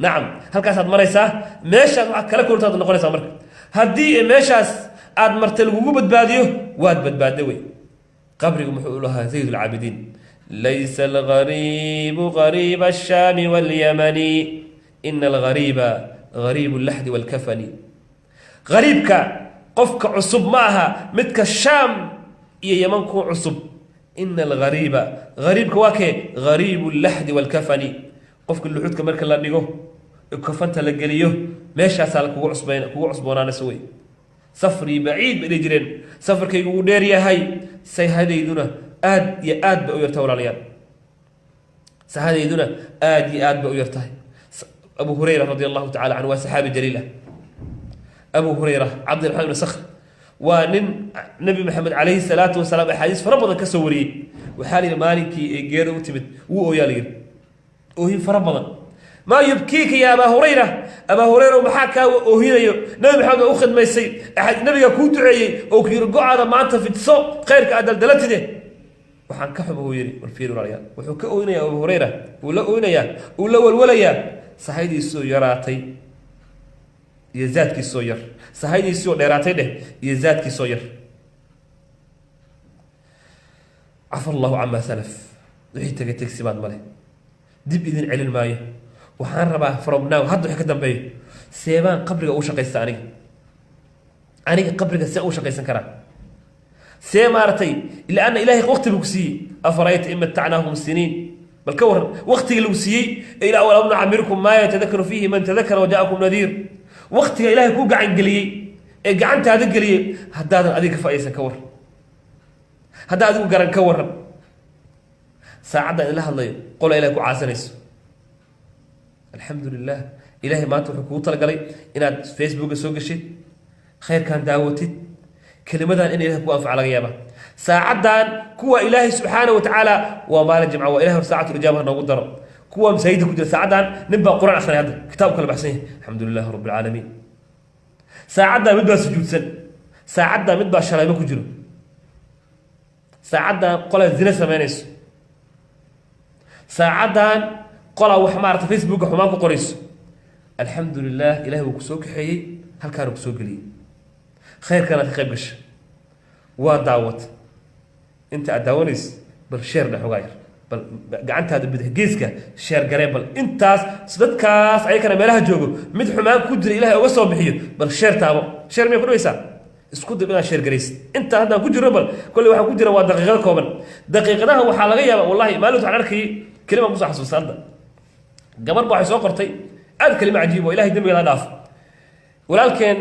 nacam halkaasaad maraysaa meeshaad wax kala kultaad noqonaysaa marka haddii meeshaas aad martay lagugu badbaadiyo waad badbaadda wey qabrigu muxuu lahaa zayd alcaabidiin laysa alghariibu غariiba الshaami waاlyamani ina alghariiba غariibu اllaxdi wاlkafani غariibka qofka cusub ma aha midka shaam iyo yaman ku cusub ina alghariiba غariibka waa kee غariibu اllaxdi wاlkafani qofka luxudka marka la dhigo kafanta la geliyo meeshaasaa kugu cusboonaanaysa wey safrii baciid bay dhihi jireen safarkaygu uu dheer yahay sayhadayduna aad iyo aad bay u yartahay walaalayaal sahadayduna aad iyo aad bay u yartahay abu hurayra radi allahu tacala canhu waa saxaabi jaliil ah abu hurayra cabdiraxmaan ibn sakhr waa nin nabi maxamed calayhi salaatu wasalaam axaadiis fara badan ka soo wariyey waxaa la yidhi maalinkii ee geerida u timid wuu ooyaa la yidhi oohin fara badan maa yubkiika ya abaa hurayra abaa hurayra maxaa kaa oohinayo nabi maxamed waa u khidmaysay nabiga kuu duceeyey oo ku yidhi go-aada maanta fidso khayrka aad daldalatide waxaan ka xumo uu yidhi warfiir walaalayaal wuxuu ka ooynayaa abu hurayra uu la ooynayaa uu la walwalayaa sahaydiisoo yaraatay iyo zaadkiisoo yar sahaydiisoo dheeraatay dheh iyo zaadkiisoo yar cafa allahu camaa salaf wixii tegay tegsibaad male dib idin celin maayo waxaan rabaa from now hadda wixii ka dambeeyo seebaan qabriga u shaqaysta aniga qabriga see u shaqaysan karaa see maaragtay ilaa anna ilaahay waqti buu ku siiyey afarayta in matacnaahum siniin bal ka waran waqtiga lagu siiyey ilaa walam nucamirkum maa yatadakaru fiihi man tadakara wajaakum nadiir waqtiga ilaahay kuu gacan geliyey ee gacantaada geliyey haddaadan adiga ka faa'iidaysan ka waran haddaa adigu garan ka waran saacaddan idinla hadlayo qola ilahay ku caasanayso alxamdu lilah ilaahay maanta wuxuu kugu talagalay inaad facebooka soo geshid khayrkan daawatid kelimadan in ilahay ku anfaca laga yaaba saacaddan kuwa ilaahay subxaana watacaala waa maalin jimca waa ilahay hor saacatu ijaabaha noogu daro kuwa masaajidda ku jira saacaddan nin baa quraan akhrinay hadda kitaabku kala baxsan yahay alxamdu lilahi rabbi alcaalamiin saacaddan mid baa sujuudsan saacaddan mid baa shalaymo ku jiro saacaddan qolaa zina samaynayso saacaddan qolaa wax maarata facebooka xumaan ku qorayso alxamdu lilah ilahay wuu ku soo kaxeeyey halkaana ku soo geliyey khayrkanaad ka qayb gasha waa daawat inta aad daawanayso bal sheer dheh xogaa yar bal gacantaada bidix geeska sheer garee bal intaas dadkaas ayakana meelaha joogo mid xumaan ku jira ilahay uga soo bixiyo bal sheer taabo sheer miyay ku dhawaysaa isku dib inaad sheer garaysid intaa haddaan ku jiro bal kolley waxaan ku jira waa daqiiqado kooban daqiiqadaha waxaa laga yaabaa wallahi maalinta waxaan arkayay kelima kusoo xasuusta hadda gabar ba waxay soo qortay aad kelima cajiib oo ilahay dembigeeda dhaaf walaalkeen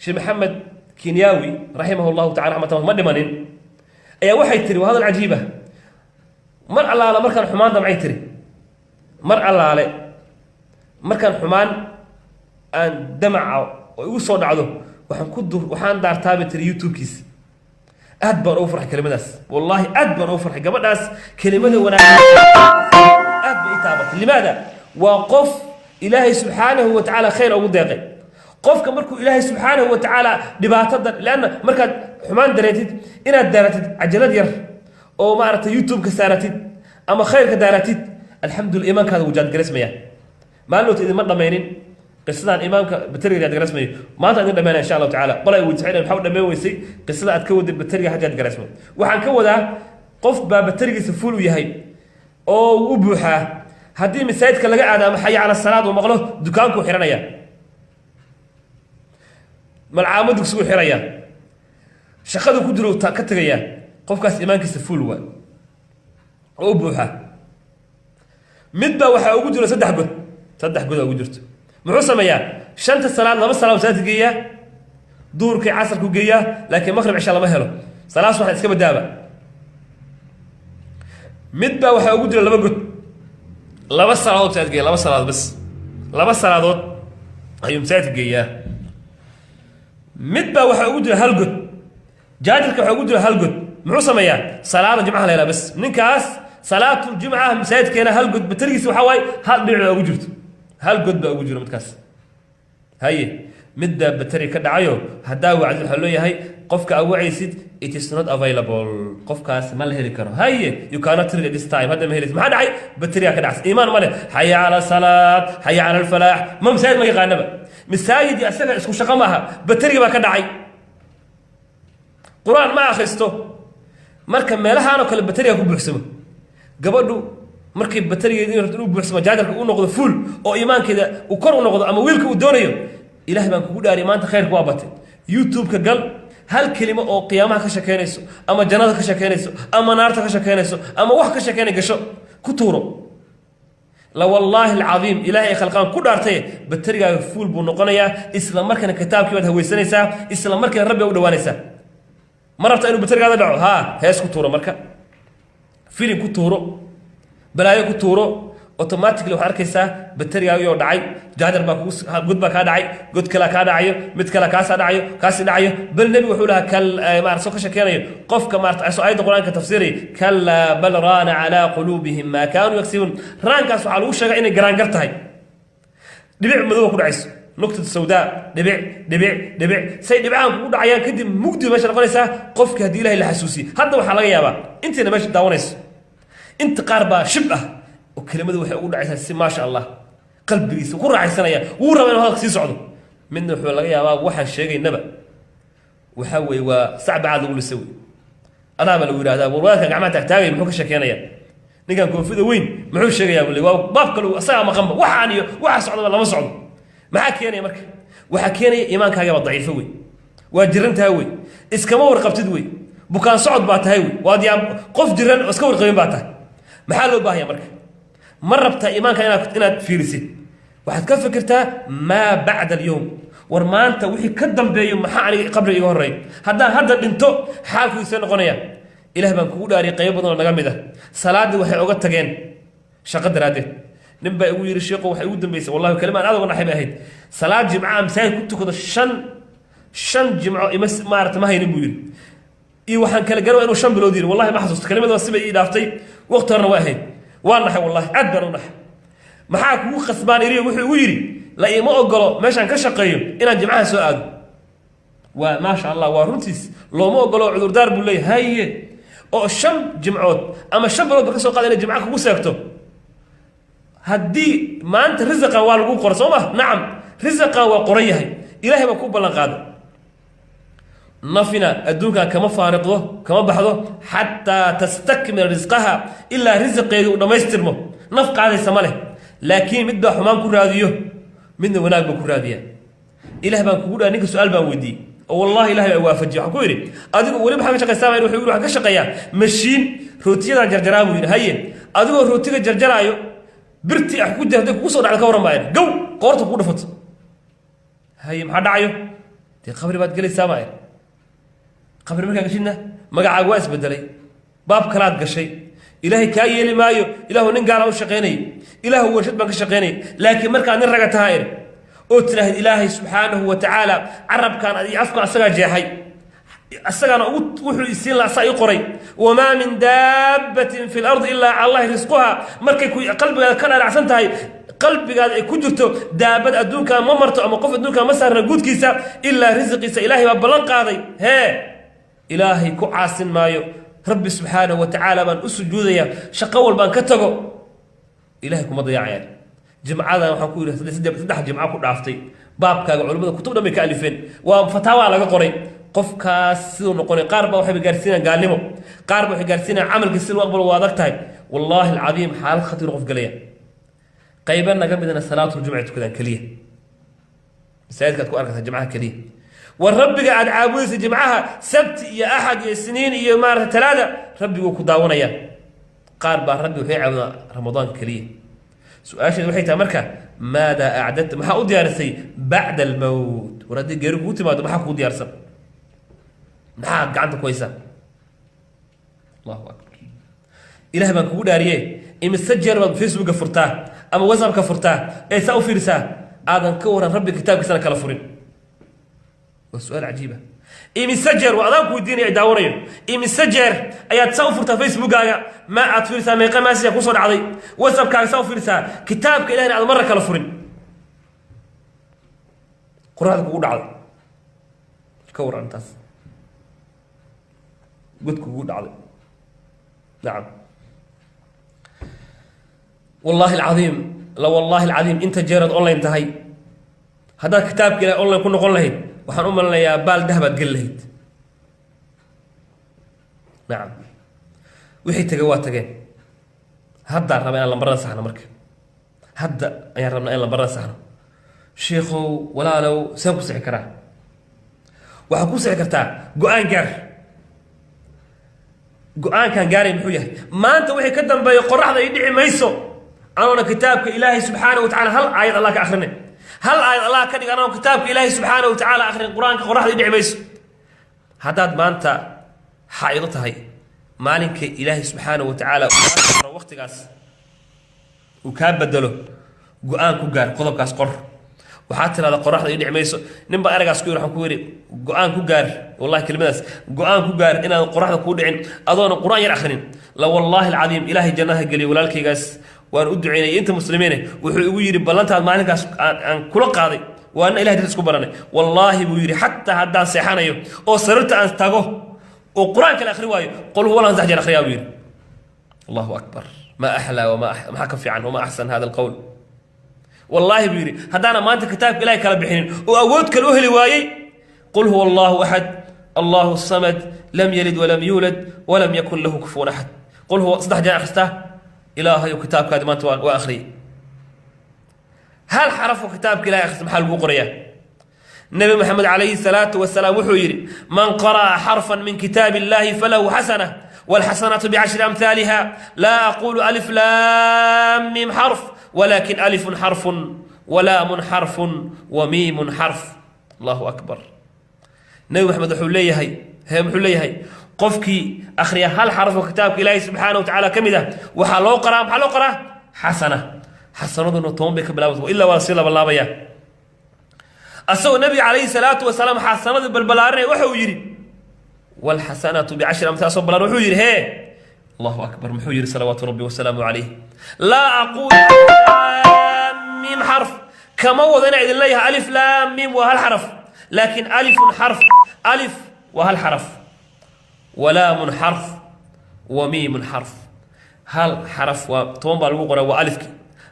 sheekh maxamed kinyawi raximahu llahu tacala raxmatan ma dhimanin ayaa waxay tiri waa hadal cajiib ah mar allaale markaan xumaan damcay tiri mar allaale markaan xumaan aan damaca oo igu soo dhacdo waxaan daartaabay tiri youtube-kiisa aad baan ugu farxay kelimadaas wallaahi aad baan ugu farxay gabadhaas kelimada wanaagsan aad bay i taabatay limaada waa qof ilaahay subxaanahu wa tacaala khayr ugu deeqay qofka markuu ilaahay subxaanahu wa tacaala dhibaatadan leanna markaad xumaan dareetid inaad daaratid cajalad yar oo maaragtay youtube-ka saaratid ama khayrka daaratid alxamdulillah iimaankaada wuu jaadgaresmayaa maalinoota idinma dhammaynin qisadan imaamka bateriga aad garesmayo maanta idin dhameynaa insha allahu tacaala qolay weydiisay maxaa u dhammeyn weysay qisada aad ka waday bateriga hajaad garesmo waxaan ka wadaa qof baa baterigiisa fuul u yahay oo u buuxaa haddii masaajidka laga aado ama xaya cala salaad uu maqlo dukaankuu xiranaya malcaamo dugsiguu xiraya shaqadu ku jiro ka tegayaa qofkaas imaankiisa fuul waa oo u buuxaa mid baa waxaa ugu jiro saddex god ugu jirto muxuu sameeyaa shanta salaad laba salaad masaajidka geeyaa duurkii casarku geeyaa laakiin maqrib cisha lama helo salaas waxaan iska badaaba mid baa waxaa ugu jira laba god laba salaadood masaajid geeya laba salaadood bas laba salaadood ayuu masaajidka geeyaa mid baa waxaa ugu jira hal god jaajirka waxaa ugu jira hal god muxuu sameeyaa salaada jimcaha la helaa bas ninkaas salaatul jimcaha masaajidkeena hal god baterigiisa waxaa waaye hal dhinac baa ugu jirto hal god baa ugu jiro midkaas haye mid baa bateri ka dhacayo haddaa wacdi waxaa loo yahay qofka aad wacaysid it is not available qofkaas ma la heli karo haye you cannot treat at this time hadda ma helaysid maxaa dhacay baterigaa ka dhacsan iimaan ma leh xaya cala salaad xaya cala alfalaax ma masaajid ma yaqaanaba masaajid asaga isku shaqo maaha bateriga baa ka dhacay qur-aan ma akhristo marka meelahaan oo kale bateriga ku buuxsamo gabadhu markay baterigeeda inuu buuxsamo jaajarka uu noqdo fuul oo iimaankeeda uu kor u noqdo ama wiilka uu doonayo ilaahay baan kugu dhaariy maanta khayrka waa batay youtube-ka gal hal kelimo oo qiyaamaha ka shekeynayso ama jannada ka shekeynayso ama naarta ka shekeynayso ama wax ka shekeynay gasho ku tuuro la wallaahi alcadiim ilaahay khalqaan ku dhaartay baterigaaga fuul buu noqonayaa isla markaana kitaabkii baad hawaysanaysaa isla markaana rabbi u dhawaanaysaa ma rabta inuu baterigaada dhaco haa hees ku tuuro marka filim ku tuuro balaayo ku tuuro automatically waxaad arkaysaa baterigaagii oo dhacay jaajar baa god baa kaa dhacay god kalaa kaa dhacayo mid kale kaasaa dhacayo kaasi dhacayo bal nebigu wuxuu lahaa kal maarata soo ka sheekeynayo qofka maarata asoo ayadda qur-aanka tafsiiraya kallaa bal raana calaa quluubihim maa kaanuu yagsibuun raankaas waxaa lagu sheegaa inay garaangar tahay dhibic madowa ku dhacayso nuqtat sawdaa dhibic say dhibcahan kugu dhacayaan kadib mugdi meesha noqonaysaa qofkii haddii ilahay la xasuusiye hadda waxaa laga yaabaa intayna meesha daawanayso inta qaar baa shib ah oo kelimadu waxay ugu dhacaysaa si maasha allah qalbigiisa ku raaxaysanaya wuu raba inuu hadalka sii socdo midna wuxuu laga yaabaa waxaan sheegaynaba waxaa weeye waa sacbacaad lagu lisa wey adaaba lagu yidhahdaa warwaadka gacmaha taagtaagay muxuu ka sheekeynayaa ninkan koofida weyn muxuu sheegayaa buu le waa baab kale asagaa maqanba waxaan iyo waxa socdaba lama socdo maxaa keenaya marka waxaa keenaya iimaankaagaba daciifo wey waa jirantaha wey iskama warqabtid wey bukaan socod baa tahay wey waad yaa qof jiran oo iska warqabin baa tahay maxaa loo baahaya marka ma rabtaa iimaanka inaad fiirisid waxaad ka fikirtaa maa bacda alyowm war maanta wixii ka dambeeyo maxaa aniga qabri iga horreey haddaan hadda dhinto xaalkiisa noqonaya ilaah baan kugu dhaariyay qaybo badan oo naga mid ah salaaddii waxay oga tageen shaqo daraaddeed nin baa igu yidhi sheekhu waxay ugu dambaysay wallahi kalimaan aad uga naxib ahayd salaad jimcaha masaajid ku tukado shan jimco ima maarata ma haynin buu yidhi iyo waxaan kala garan inuu 5 bilood yidhi wallahi ma xasuusto kelimada sibay ii dhaaftay waqti horena waa ahayd waa naxay wallahi aad baan u naxay maxaa kugu khasbaan iriyo wuxuu igu yidhi la iima ogolo meeshaan ka shaqeeyo inaan jimcaha soo aado waa maasha allah waa runtiis looma ogolo cudurdaar buu leeyahay haye oo 5 jimcood ama 5 bilood ka soo qaada inay jimcaha kugu seegto haddii maanta risaqan waa lagu qoro soo ma nacam risaqan waa qoran yahay ilaahay baa ku ballan qaaday nafina adduunkan kama faariqdo kama baxdo xataa tastakmil risqaha ilaa risqeedu uu dhammaystirmo naf qaadaysa ma leh laakiin mid baa xumaan ku raadiyo midna wanaag baa ku raadiya ilaah baan kugu dhaha ninka su-aal baan weydiiyey oo wallahi ilahay baa waafajiye waxaan ku yidhi adigu weli maxaa ka shaqaysaa wuxuu yidhi waxaan ka shaqeeyaa mashiin rootiyadan jarjaraa buu yidhi haye adigoo rootiga jarjaraayo birti ah ku jirta kugu soo dhacda ka waran baa gow qoorta ku dhafato haye maxaa dhacayo dee qabri baad gelaysaa baa qabri markaa gashidna magacaaga waa isbedelay baab kalaad gashay ilaahay kaa yeeli maayo ilaahu nin gaala u shaqaynay ilaahu warshad baan ka shaqaynay laakiin markaa nin raga tahaa iri oo tiraahid ilaahay subxaanahu wa tacaala carabkan iyo afkan asagaa jeexay asagana wuxuu isiin lahaa saa ii qoray wamaa min daabbatin fi lardi ilaa cala allahi risquha markay qalbigaada ka dharacsan tahay qalbigaada ay ku jirto daabad adduunkaa ma marto ama qof adduunkaa ma saarna guudkiisa ilaa risqiisa ilaahay baa ballan qaaday hee ilaahay ku caasin maayo rabbi subxaanahu wa tacaala baan u sujuudayaa shaqo walbaan ka tago ilahay kuma dayacayaan jimcadan waxaan ku yidhi 3 jimco ku dhaaftay baabkaaga culimmada kutub dhan bay ka alifeen waa fataawa laga qoray qofkaas siduu noqonay qaar baa waxay gaarsiinayaan gaalnimo qaar baa waxay gaarsiinayaan camalkii si loo aqbalo waa adag tahay wallaahi alcadiim xaalad khatar qof galaya qayba naga midna salaatul jumca tukadaan kaliya masaajidkaad ku arkaysaa jimcaha kaliya warabbiga aad caabudaysa jimcaha sabti iyo axad iyo siniin iyo maarata talaada rabbiguu ku daawanaya qaar baa rabbi waxay caabudaan ramadaan kaliya su-aasheedu waxay tahay marka maadaa acdadta maxaa u diyaarisay bacda almowt war haddii geeri kugu timaado maxaa kugu diyaarsan maxaa gacanta ku haysaa allahu akbar ilaah baan kugu dhaariye imise jeer baad facebooka furtaa ama whatsappka furtaa ee saa u fiirisaa aadan ka waran rabbi kitaabkiisana kala furin waa su-aal cajiiba imise jeer waa adaan ku weydiinaya ay daawanayo imise jeer ayaad saa u furtaa facebookaaga ma aad fiirisaa meeqa maasiya kusoo dhacday whatsappkaaga saa u fiirisaa kitaabka ilahina aad marra kala furin quraacda kugu dhacday ka waran intaas god kugu dhacday nacam والله العظيم لا والله العظيم انت جيرد اونلاين تهي هذا كتاب كده اونلاين كنا نقول لهيد waxaan u malinayaa baal dahabaad gal lahayd nacam wixii tagay waa tageen hadda rabaa inaan lambarada saxno marka hadda ayaan rabnaa in lambarada saxno sheekhow walaalow saan ku sixi karaa waxaad ku sixi kartaa go-aan gaar go-aankan gaaray muxuu yahay maanta wixii ka dambeeya qoraxda ay dhici mayso anoona kitaabka ilaahay subxaanahu wa tacaala hal aayad allah ka akhrine hal aayad allah ka dhig anoo kitaabka ilaahay subxaanahu wa tacaala akhrin qur-aanka qoraxda dhici mayso haddaad maanta xaa'ido tahay maalinka ilaahay subxaanahu wa tacaala waqtigaas uu kaa bedelo go-aan ku gaar qodobkaas qor waxaad tirahdaa qoraxda dhici mayso nin baa eragaas ku yidhi waxaan ku yidhi go-aan ku gaar wallahi kelimadaas go-aan ku gaar inaad qoraxda kuu dhicin adoona qur-aan yar akhrinin la wallaahi alcadiim ilaahay jannaha geliyo walaalkaygaas waan u duceynay inta muslimiin wuxuu igu yiri ballantaad maalinkaas aan kula qaaday waana ilaahay dadku baranay wallahi buu yiri hatta haddaan seexanayo oo sararta aan tago oo quraanka la akhri waayo qul huwa lan zahjar akhriya buu yiri allahu akbar ma ahla wa ma kafi an wa ma ahsan hada alqawl والله بيري هدانا ما أنت كتاب إلهي كلا بحين وأود كالأهل وايي قل هو الله أحد الله الصمد لم يلد ولم يولد ولم يكن له كفوا أحد قل هو صدح جاء خسته إلهي وكتاب كادمات وآخري هل حرف كتاب إلهي خسته محل بقرية النبي محمد عليه الصلاة والسلام وحيري من قرأ حرفا من كتاب الله فله حسنة والحسنة بعشر أمثالها لا أقول ألف لام ميم حرف ولكن ألف حرف ولام حرف وميم حرف الله أكبر النبي محمد حليه هي محليه قفكي أخريا هل حرف كتاب إلهي سبحانه وتعالى كمده وحلو قرأ حسنة حسنة نطوم بك بلا إلا ورسيلة بالله بيا أسوء النبي عليه الصلاة والسلام حسنة بالبلارين وحو يري والحسنة بعشر أمثال صب بلار وحو يري هي الله أكبر محو يري صلوات ربي وسلامه عليه لا أقول لام ميم حرف كما وضعنا إذن الله ألف لام ميم وهالحرف لكن ألف حرف ألف وهالحرف ولام حرف وميم حرف هل حرف وطبعا بالقرى وألف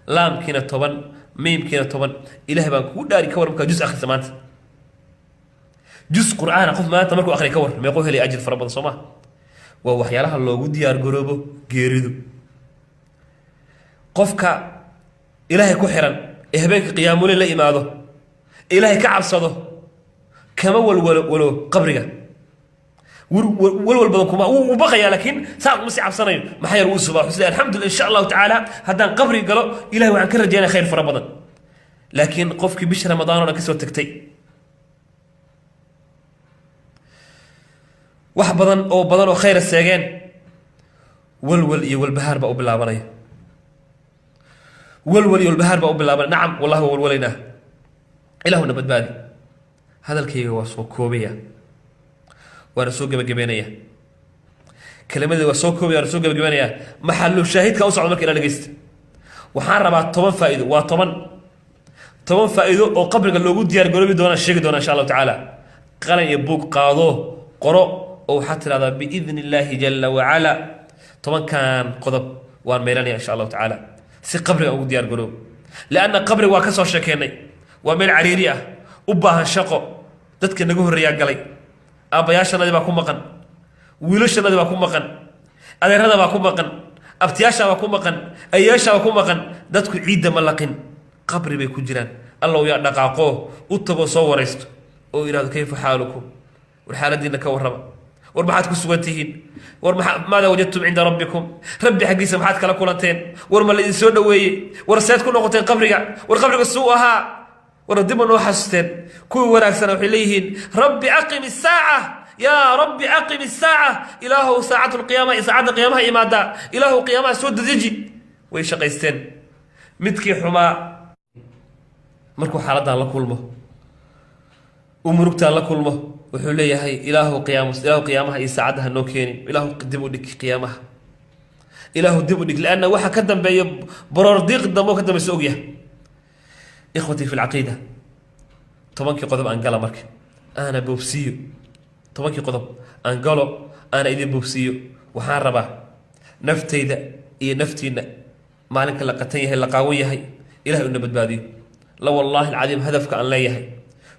لام كنا طبعا ميم كنا طبعا إلهي بان كو داري كور مكا جزء آخر زمان جزء قرآن قف ما تمركو آخر كور ما يقول لي أجل فربنا صماه وهو حيالها اللوغو ديار قروبو جيريدو قفك إلهي كحرا إهبانك قيامولي لا إماده إلهي كعب صده كما ولو قبرك والبدن كما وبقي لكن صار مسي عبسنايو ما حير وسبا حسين الحمد لله ان شاء الله تعالى هدان قبري قالوا الهي وعن كرجينا خير فربدن لكن قفك بش رمضان ولا كسو تكتي wax badan oo khayr saageen walwal iyo walbahaar ba u bilaabanay walwal iyo walbahaar ba u bilaabanay naam wallahi walwalayna ilaahuna badbaadi hadalkayga waa soo koobaya وانا سوق بجبينيه كلمه وسو كوبي انا سوق بجبينيه محل الشاهد كا وصعد markii la dhageysto waxaan rabaa 10 faa'iido waa 10 faa'iido oo qabriga loogu diyaar garoobi doona sheegi doona insha Allah taala qalan iyo buug qaado qoro oo waxa tirada bi idnillahi jalla wa ala 10 kan qodob waan meelanaya insha Allah taala si qabriga ugu diyaar garoob laana qabriga waa ka soo sheekeynay waa meel cariiri ah u baahan shaqo dadka naga horeeya galay abayaashana baa ku maqan wiilashana baa ku maqan adeerada baa ku maqan abtiyaasha baa ku maqan ayaasha baa ku maqan dadku ciidda ma laqin qabri bay ku jiraan allah yaa dhaqaaqo u tago soo wareysto oo iraado kayfa xaalukum war xaaladina ka warraba war maxaad ku sugantihiin war maada wajadtum inda rabbikum rabbi xaqiisa maxaad kala kulanteen war ma la idin soo dhaweeyay war saad ku noqoteen qabriga war qabriga suu ahaa وردم نو حسن كل وناكسنا وحليهن ربي أقم الساعة يا ربي أقم الساعة إله ساعة القيامة ساعة القيامة إمادا إله قيامة سود دجي ويشقيستن متكي حما مركو حالتها الله كلمه ومركتها الله كلمه وحليه هي إله قيامة هي ساعتها نوكيني إله قدموا لك قيامة إله قدموا لك لأن واحد كدم بي بررديق دمو كدم السوقية إخوتي في العقيدة طبعاً قضب أنقلا مرك أنا بوبسيو طبعاً قضب أنقلو أنا إذن بوبسيو وحان ربا نفتي ذا إيه نفتينا مالك لقتيه اللقاوية هي إلهي إنه بدبادي لا والله العظيم هدفك أن لا يهي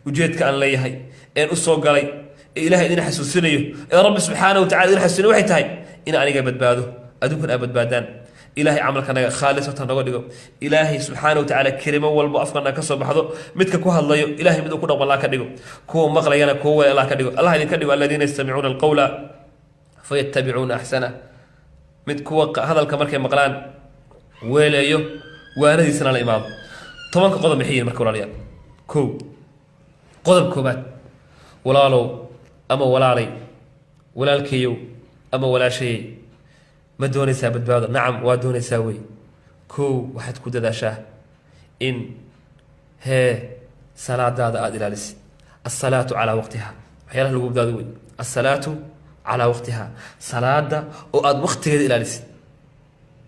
وجهتك أن لا يهي إن أصوق علي إلهي إذن حسوسينيو يا رب سبحانه وتعالى إذن حسوسينيو وحي تهي إن أنا بدبادو أدوكن أبد بادان إلهي عملك أنا خالص وتنقل إلهي سبحانه وتعالى كريم والمؤفقنا كسر بحضو متك كوها الله إلهي مدو كنا والله كدقو كو مغلينا كو الله كدقو الله إذن كدقو الذين يستمعون القول فيتبعون أحسنه مد كو هذا الكمرك مقلان ولا يو وانا دي سنة الإمام طبعا قضب محيي المركور عليا كو قضب كوبات ولا لو أما ولا علي ولا الكيو أما ولا شيء ما دونيسا بدبادة نعم ودونيسا وي كو واحد كودة داشاه إن هي صلاة دادا آدلاليس الصلاة على وقتها حيالها لقوب دادوي الصلاة على وقتها صلاة دا وآد وقت كده إلاليس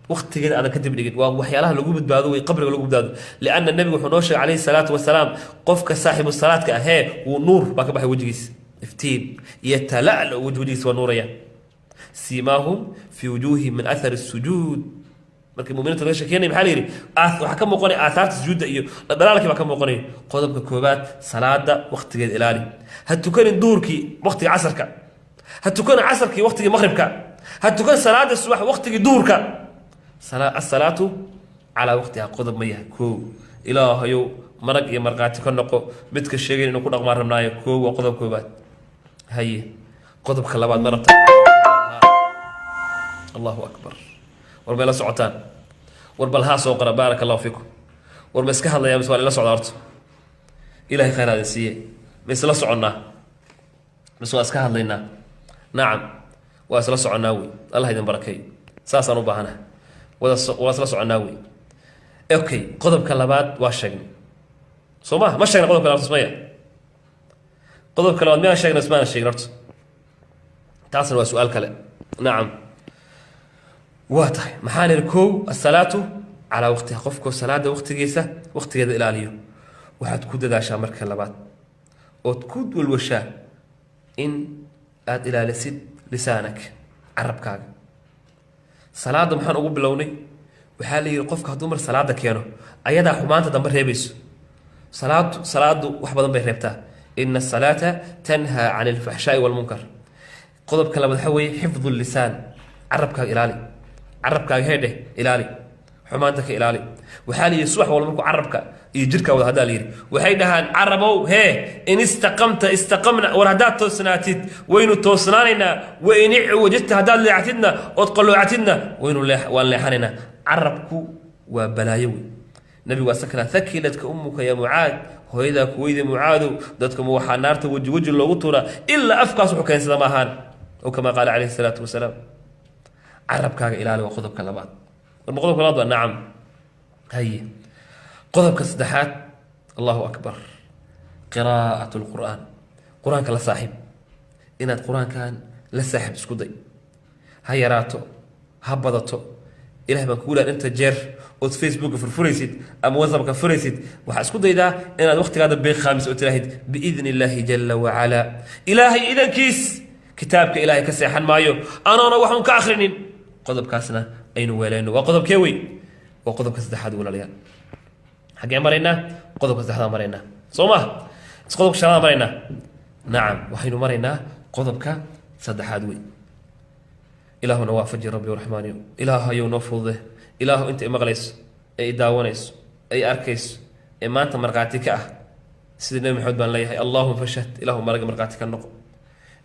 وقت كده أنا كتب لقيت وحيالها لقوب دادوي قبل لقوب دادو لأن النبي وحنوش عليه الصلاة والسلام قفك صاحب الصلاة كأهي ونور باك بحي وجهيس افتين يتلألأ وجهيس ونوريا سيماهم في وجوههم من أثر السجود markii muuminiinta laga sheekeynay maxaa la yidhi waxaa ka muuqanaya aathaarta sujuudda iyo dhalaalkii baa ka muuqanaya qodobka koobaad salaada waqtigeeda ilaali ha tukanin duhurkii waqtiga casarka ha tukanin casarkii waqtigii maqribka ha tukan salaada subax waqtigii duhurka asalaatu calaa waqtiha qodob ma yahay koow ilaahayow marag iyo markhaati ka noqo midka sheegayn inuu ku dhaqmaan rabnaayo koow waa qodob koobaad haye qodobka labaad ma rabta allahu akbar war bay la socotaan war bal haa soo qora baaraka allahu fiikum war ma iska hadlayaa mise waa ila socdaa horta ilaahay khayr aadin siiye ma isla soconnaa mise waa iska hadlaynaa nacam waa isla soconnaa wey allah idin barakeey saasaan u baahana waa isla soconnaa wey okay qodobka labaad waa sheegnay soo ma ma sheegna qodobka labaad ismaya qodobka labaad miyaan sheegna ismaana sheegin horta taasna waa su-aal kale nacam waa tahay maxaan idhi kow asalaatu calaa waqtiha qofku salaada waqtigiisa waqtigeeda ilaaliyo waxaad ku dadaashaa marka labaad ood ku walwashaa in aad ilaalisid lisaanak carabkaaga salaada maxaan ugu bilownay waxaa la yidhi qofka hadduu mar salaada keeno ayadaa xumaanta dambe reebayso salaadu wax badan bay reebtaa ina asalaata tanhaa can alfaxshaai walmunkar qodobka labaad waxaa weeye xifdu lisaan carabkaaga ilaali carabkaaga heedheh ilaali xumaanta ka ilaali waxaa la yidhi subax walba markuu carabka iyo jirkaa wada haddaa la yidhi waxay dhahaan carabow hee in istaqamta istaqamna war haddaad toosnaatid waynu toosnaanaynaa wain wajadta haddaad leexatidna ood qalloocatidna waan leexanaynaa carabku waa balaayo wey nabigu waa sakala thakiladka ummuka ya mucaad hooyadaa kuweyda mucaadow dadkama waxaa naarta weji weji loogu tuuraa ilaa afkaas wuxuu keensada ma ahaan ow kamaa qaala calayhi salaatu wasalaam carabkaaga ilaali waa qodobka labaad warma qodobka labaad waa nacam haye qodobka saddexaad allahu akbar qiraa'atu lqur'aan qur-aanka la saaxiib inaad qur-aankan la saaxiib isku day ha yaraato ha badato ilahay baan kugu leeyahay inta jeer ood facebooka furfuraysid ama whatsappka furaysid waxaa isku daydaa inaad waqtigaada beeqaamis oo tiraahid biidni illaahi jalla wacalaa ilaahay idankiis kitaabka ilaahay ka seexan maayo anoona waxun ka akhrinin qodobkaasna aynu weelayno waa qodobkee wey waa qodobka saddexaad walaalayaal xaggee maraynaa qodobka saddexaad maraynaa soo ma is qodobka shanaad maraynaa nacam waxaynu maraynaa qodobka saddexaad wey ilaahuna waafaji rabbi raxmaaniyo ilaahayow noo fudude ilaahu inta i maqlayso ee i daawanayso ee i arkayso ee maanta markhaati ka ah sida nebi maxamed baan leeyahay allahuma fashhad ilaahu maraga markhaati ka noqo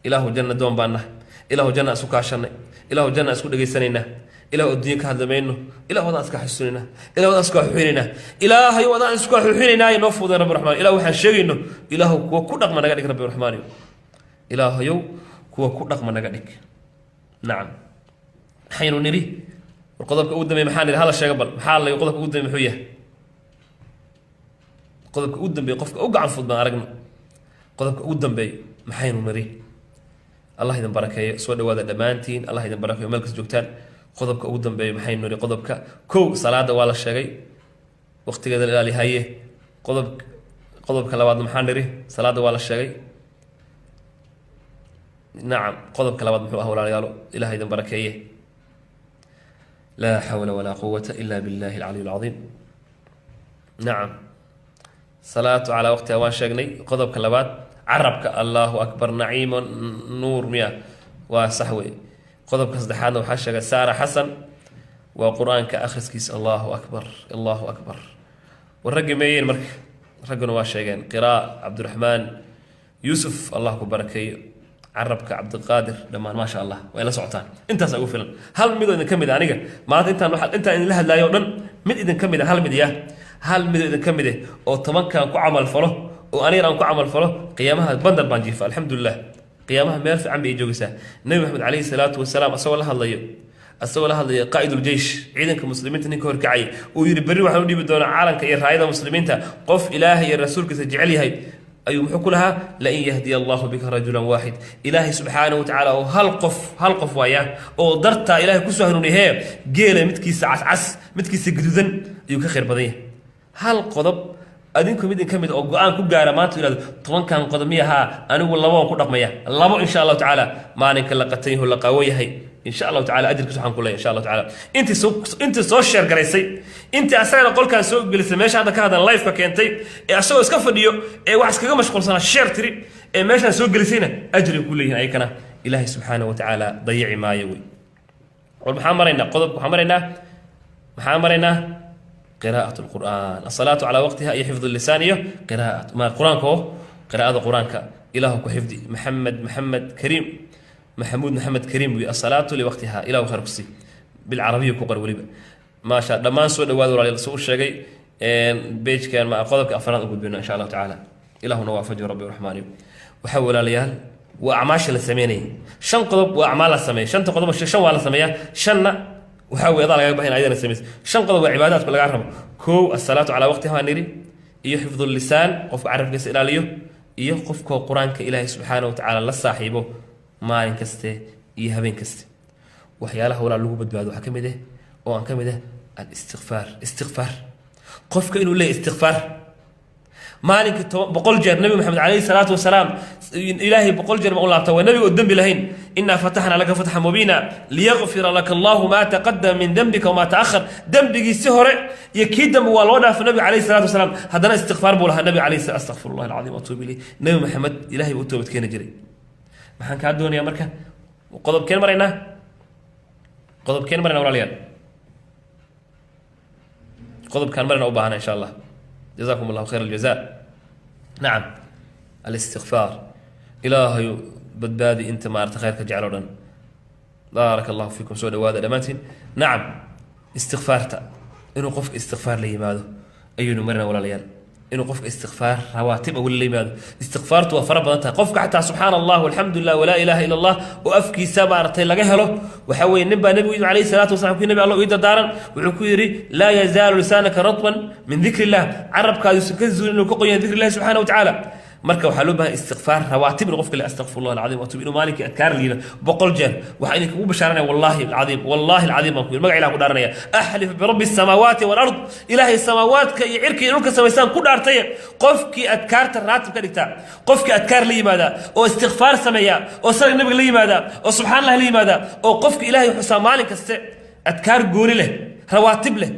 ilaahu janna doon baan nahay ilaahu janna isku kaashanay ilaahu janna isku dhegaysanaynaa ilaahu adduunye ka hadlamayno ilaahu wadaan iska xasuunaynaa ilaahu wadaan isku xuxinaynaa ilaahayow wadaan isku xuxinaynaa noo fudude rabbi raxmaan ilaahu waxaan sheegayno ilaahu kuwa ku dhaqma naga dhig rabbi raxmaaniyo ilaahayow kuwa ku dhaqma naga dhig nacam maxaynu nidhi war qodobka ugu dambeeye maxaa nidhi hala sheega bal maxaa la qodobka ugu dambeeye muxuu yahay qodobka ugu dambeeye qofka u gacan fud baan aragno qodobka ugu dambeeye maxaynu nidhi allah idin barakeeyo soo dhawaada dhammaantiin allah idin barakeeyo meel kas joogtaan qodobka ugu dambeeye maxaynu nidhi qodobka kow salaada waa la sheegay waqtigeeda la ilaali haye qodobka labaadna maxaa nidhi salaada waa la sheegay nacam qodobka labaad muxuu ah walaalayaalo ilaah idin barakeeye laa xawla walaa quwata ila billahi alcaliy alcadiim nacam salaatu calaa waqtiha waan sheegnay qodobka labaad carabka allahu akbar naciimo nuur miya waa sax wey qodobka saddexaadna waxaa sheegay saara xasan waa qur-aanka akhriskiisa allahu akbar allahu akbar war raggi meeyeen marka ragguna waa sheegeen qiraa cabdiraxmaan yuusuf allah ku barakeeyo carabka cabdiqaadir dhammaan maasha allah way la socotaan intaasa ugu filan hal midoo idin ka mid a aniga maanta intaan idinla hadlaayo o dhan mid idin ka mid a hal mid ya hal midoo idin ka mid eh oo tobankan ku camal falo oo anigan aan ku camal falo qiyaamaha bandar baan jiifa alxamdulilah qiyaamaha meel fiican bay joogaysaa nebi maxamed calayhi salaatu wasalaam asagoo la hadlayo qaa'idul-jeysh ciidanka muslimiinta ninka horkacay uu yidhi berri waxaan u dhiibi doonaa caalanka iyo raayada muslimiinta qof ilaahay iyo rasuulkiisa jecel yahay ayuu muxuu ku lahaa lain yahdiya allahu bika rajulan waaxid ilaahay subxaanahu watacaala oo hal qof waaya oo dartaa ilaahay kusoo hanuuniyahee geela midkiisa cascas midkiisa gaduudan ayuu ka khayr badan yahay hal qodob adinku mid in kamid oo go'aan ku gaara maanta inaad 10 kan qodmiyaha anigu labo ku dhaqmaya labo insha Allah taala maalinka la qatayho la qawayahay insha Allah taala ajirka waxaan ku leeyahay insha Allah taala inta soo share garaysay inta asagana qolkan soo gelisay meesha hada ka hadan live ka keentay ee asagoo iska fadhiyo ee wax iskaga mashquulsana share tiri ee meesha soo gelisayna ajri ku leeyahay ay kana ilaahi subhanahu wa ta'ala dayici maayo waxaan maraynaa قراءة القرآن الصلاة على وقتها هي حفظ اللسان قراءة ما القرآن قراءة القرآن إلهك حفظي محمد كريم محمد كريم الصلاة لوقتها إله خرقسي بالعربية كقر وليبا ما شاء الله ما نسوي دوادر على الصور الشقي بيج كان مع قضبك أفراد أقول بنا إن شاء الله تعالى إله نوافج ربي الرحمن وحول ليال وأعماش الثمانية شن قضب وأعمال الثمانية شن تقضب شن وعلى الثمانية شن وحاول يضل على بحين عيدنا السميس شن قضوا عبادات كل عرب كو الصلاة على وقتها نيري يحفظ اللسان قف عرف قس إلاليه يقف كو قرآن كإله سبحانه وتعالى للصاحبه ما ينكسته يهبين كسته وحياله ولا له بدباد وحكم ده وأن كم ده الاستغفار قف كإنه له استغفار مالك بقول جاب النبي محمد عليه الصلاة والسلام إلهي بقول جاب الله تعالى النبي قدام بلهين إنا فتحنا لك فتحا مبينا ليغفر لك الله ما تقدم من ذنبك وما تأخر ذنبك السهر يكيد والوضع في النبي عليه الصلاة والسلام هذا استغفار بولها النبي عليه الصلاة والسلام استغفر الله العظيم وأتوب إليه النبي محمد إلهي وأتوب كين جري ما حن كان دنيا مركه وقضب كين مرينا ولا ليال قضب كان مرينا وبهنا إن شاء الله جزاكم الله خير الجزاء نعم الاستغفار إلهي بدبادي أنت ما أرتخيرك جعلنا بارك الله فيكم سوى دواد أدماتين نعم استغفارتا إنه قفك استغفار لي ماذا أي نمرنا ولا ليال إنه قفك استغفار رواتب ولا لي ماذا استغفارت وفربضتها قفك حتى سبحان الله والحمد لله ولا إله إلا الله وأفكي سبارتي لقاها له وحوي النبي عليه الصلاة والسلام كي النبي الله يدر دارا وعكيري لا يزال لسانك رطبا من ذكر الله عربك يسكزون إنه كقيا ذكر الله سبحانه وتعالى مركب حلوبها استغفار رواتب الغفك اللي استغفر الله العظيم واتوب انه مالك اذكار لينا بقول جن وحينك مو بشارنا والله العظيم اقول ما الى قدارنا احلف برب السماوات والارض اله السماوات كي يعرك انك سميسان كدارتي قفك اذكار الراتب كدغتا قفك اذكار لي ماذا او استغفار سميا او سر النبي لي ماذا او سبحان الله لي ماذا او قفك الهي حسام مالك اذكار قولي له رواتب له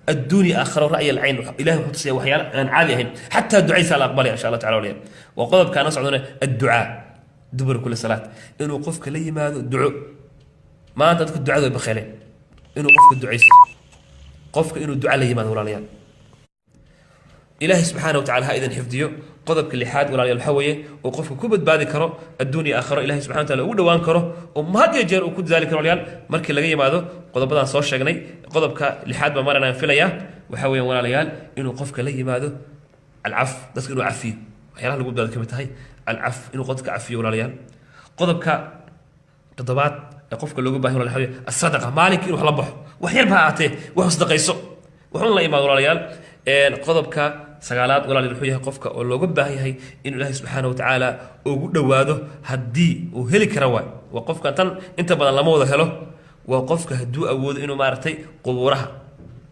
الدنيا آخر رأي العين إلهي وحطسي وحيانا عالية حتى الدعاء سأل أقبالي إن شاء الله تعالى وليا وقضب كان نصعدنا الدعاء دبر كل صلاة إنه قفك لي ماذا الدعاء ما أنت تذكر الدعاء ذو بخيلين إنه قفك الدعاء قفك إنه الدعاء لي ماذا وليا إلهي سبحانه وتعالى إذا حفظيه قضبك اللي حاد ولا الحوية وقفك كبد بعد كره الدنيا آخر إلهي سبحانه وتعالى ودوان كره وما هدي جر وكد ذلك روليال مركي لقيه ماذا قضب بدنا صور شجني قضبك اللي حاد بمرنا نفليا وحوية ولا ليال إنه قفك لي ماذا العف بس إنه عفي وحيلا نقول ذلك متهاي العف إنه قضبك عفي ولا ليال قضبك قضبات قفك اللي جبه ولا الحوية الصدقة مالك إنه حلبه وحيل بهاته وحصدق يسوع وحول الله إيمان ولا ليال قضبك سقالات ولا للحوية قفك ولا جبه هي إنه الله سبحانه وتعالى وجود واده هدي وهلك رواي وقفك أنت بدل الله موضة هلو وقفك هدو أود إنه مارتي قبورها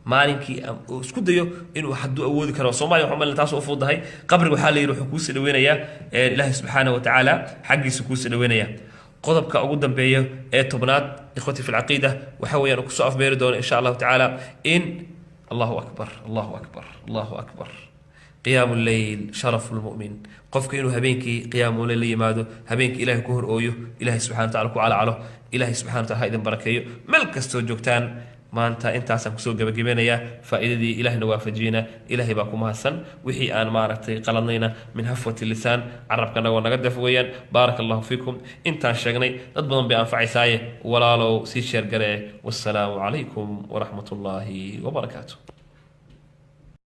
مالكي اسكديو إنه حدو أود كرو صومالي وحمل تاسو أفضل هاي قبر وحالي يروح كوس الوينيا الله سبحانه وتعالى حق سكوس الوينيا قضبك أقول بيه تبنات إخوتي في العقيدة وحاول أن أكسو بيردون إن شاء الله تعالى إن الله أكبر الله أكبر الله أكبر قيام الليل شرف المؤمن قفك إنه هبينك قيام الليل ماذا هبينك إلهي كهر أويه إلهي سبحانه وتعالى على عله إلهي سبحانه وتعالى هيدا بركيه ملك استوجوكتان ما أنت عسى كسوق بجيبنا فإذا دي إلهي نوافجينا إلهي باكم هسن وحي أن مارتي قلنينا من هفوة اللسان عربكنا ونقدف ويان بارك الله فيكم أنت شغني تضمن بأنفع سايه ولا لو سيشير قريه والسلام عليكم ورحمة الله وبركاته.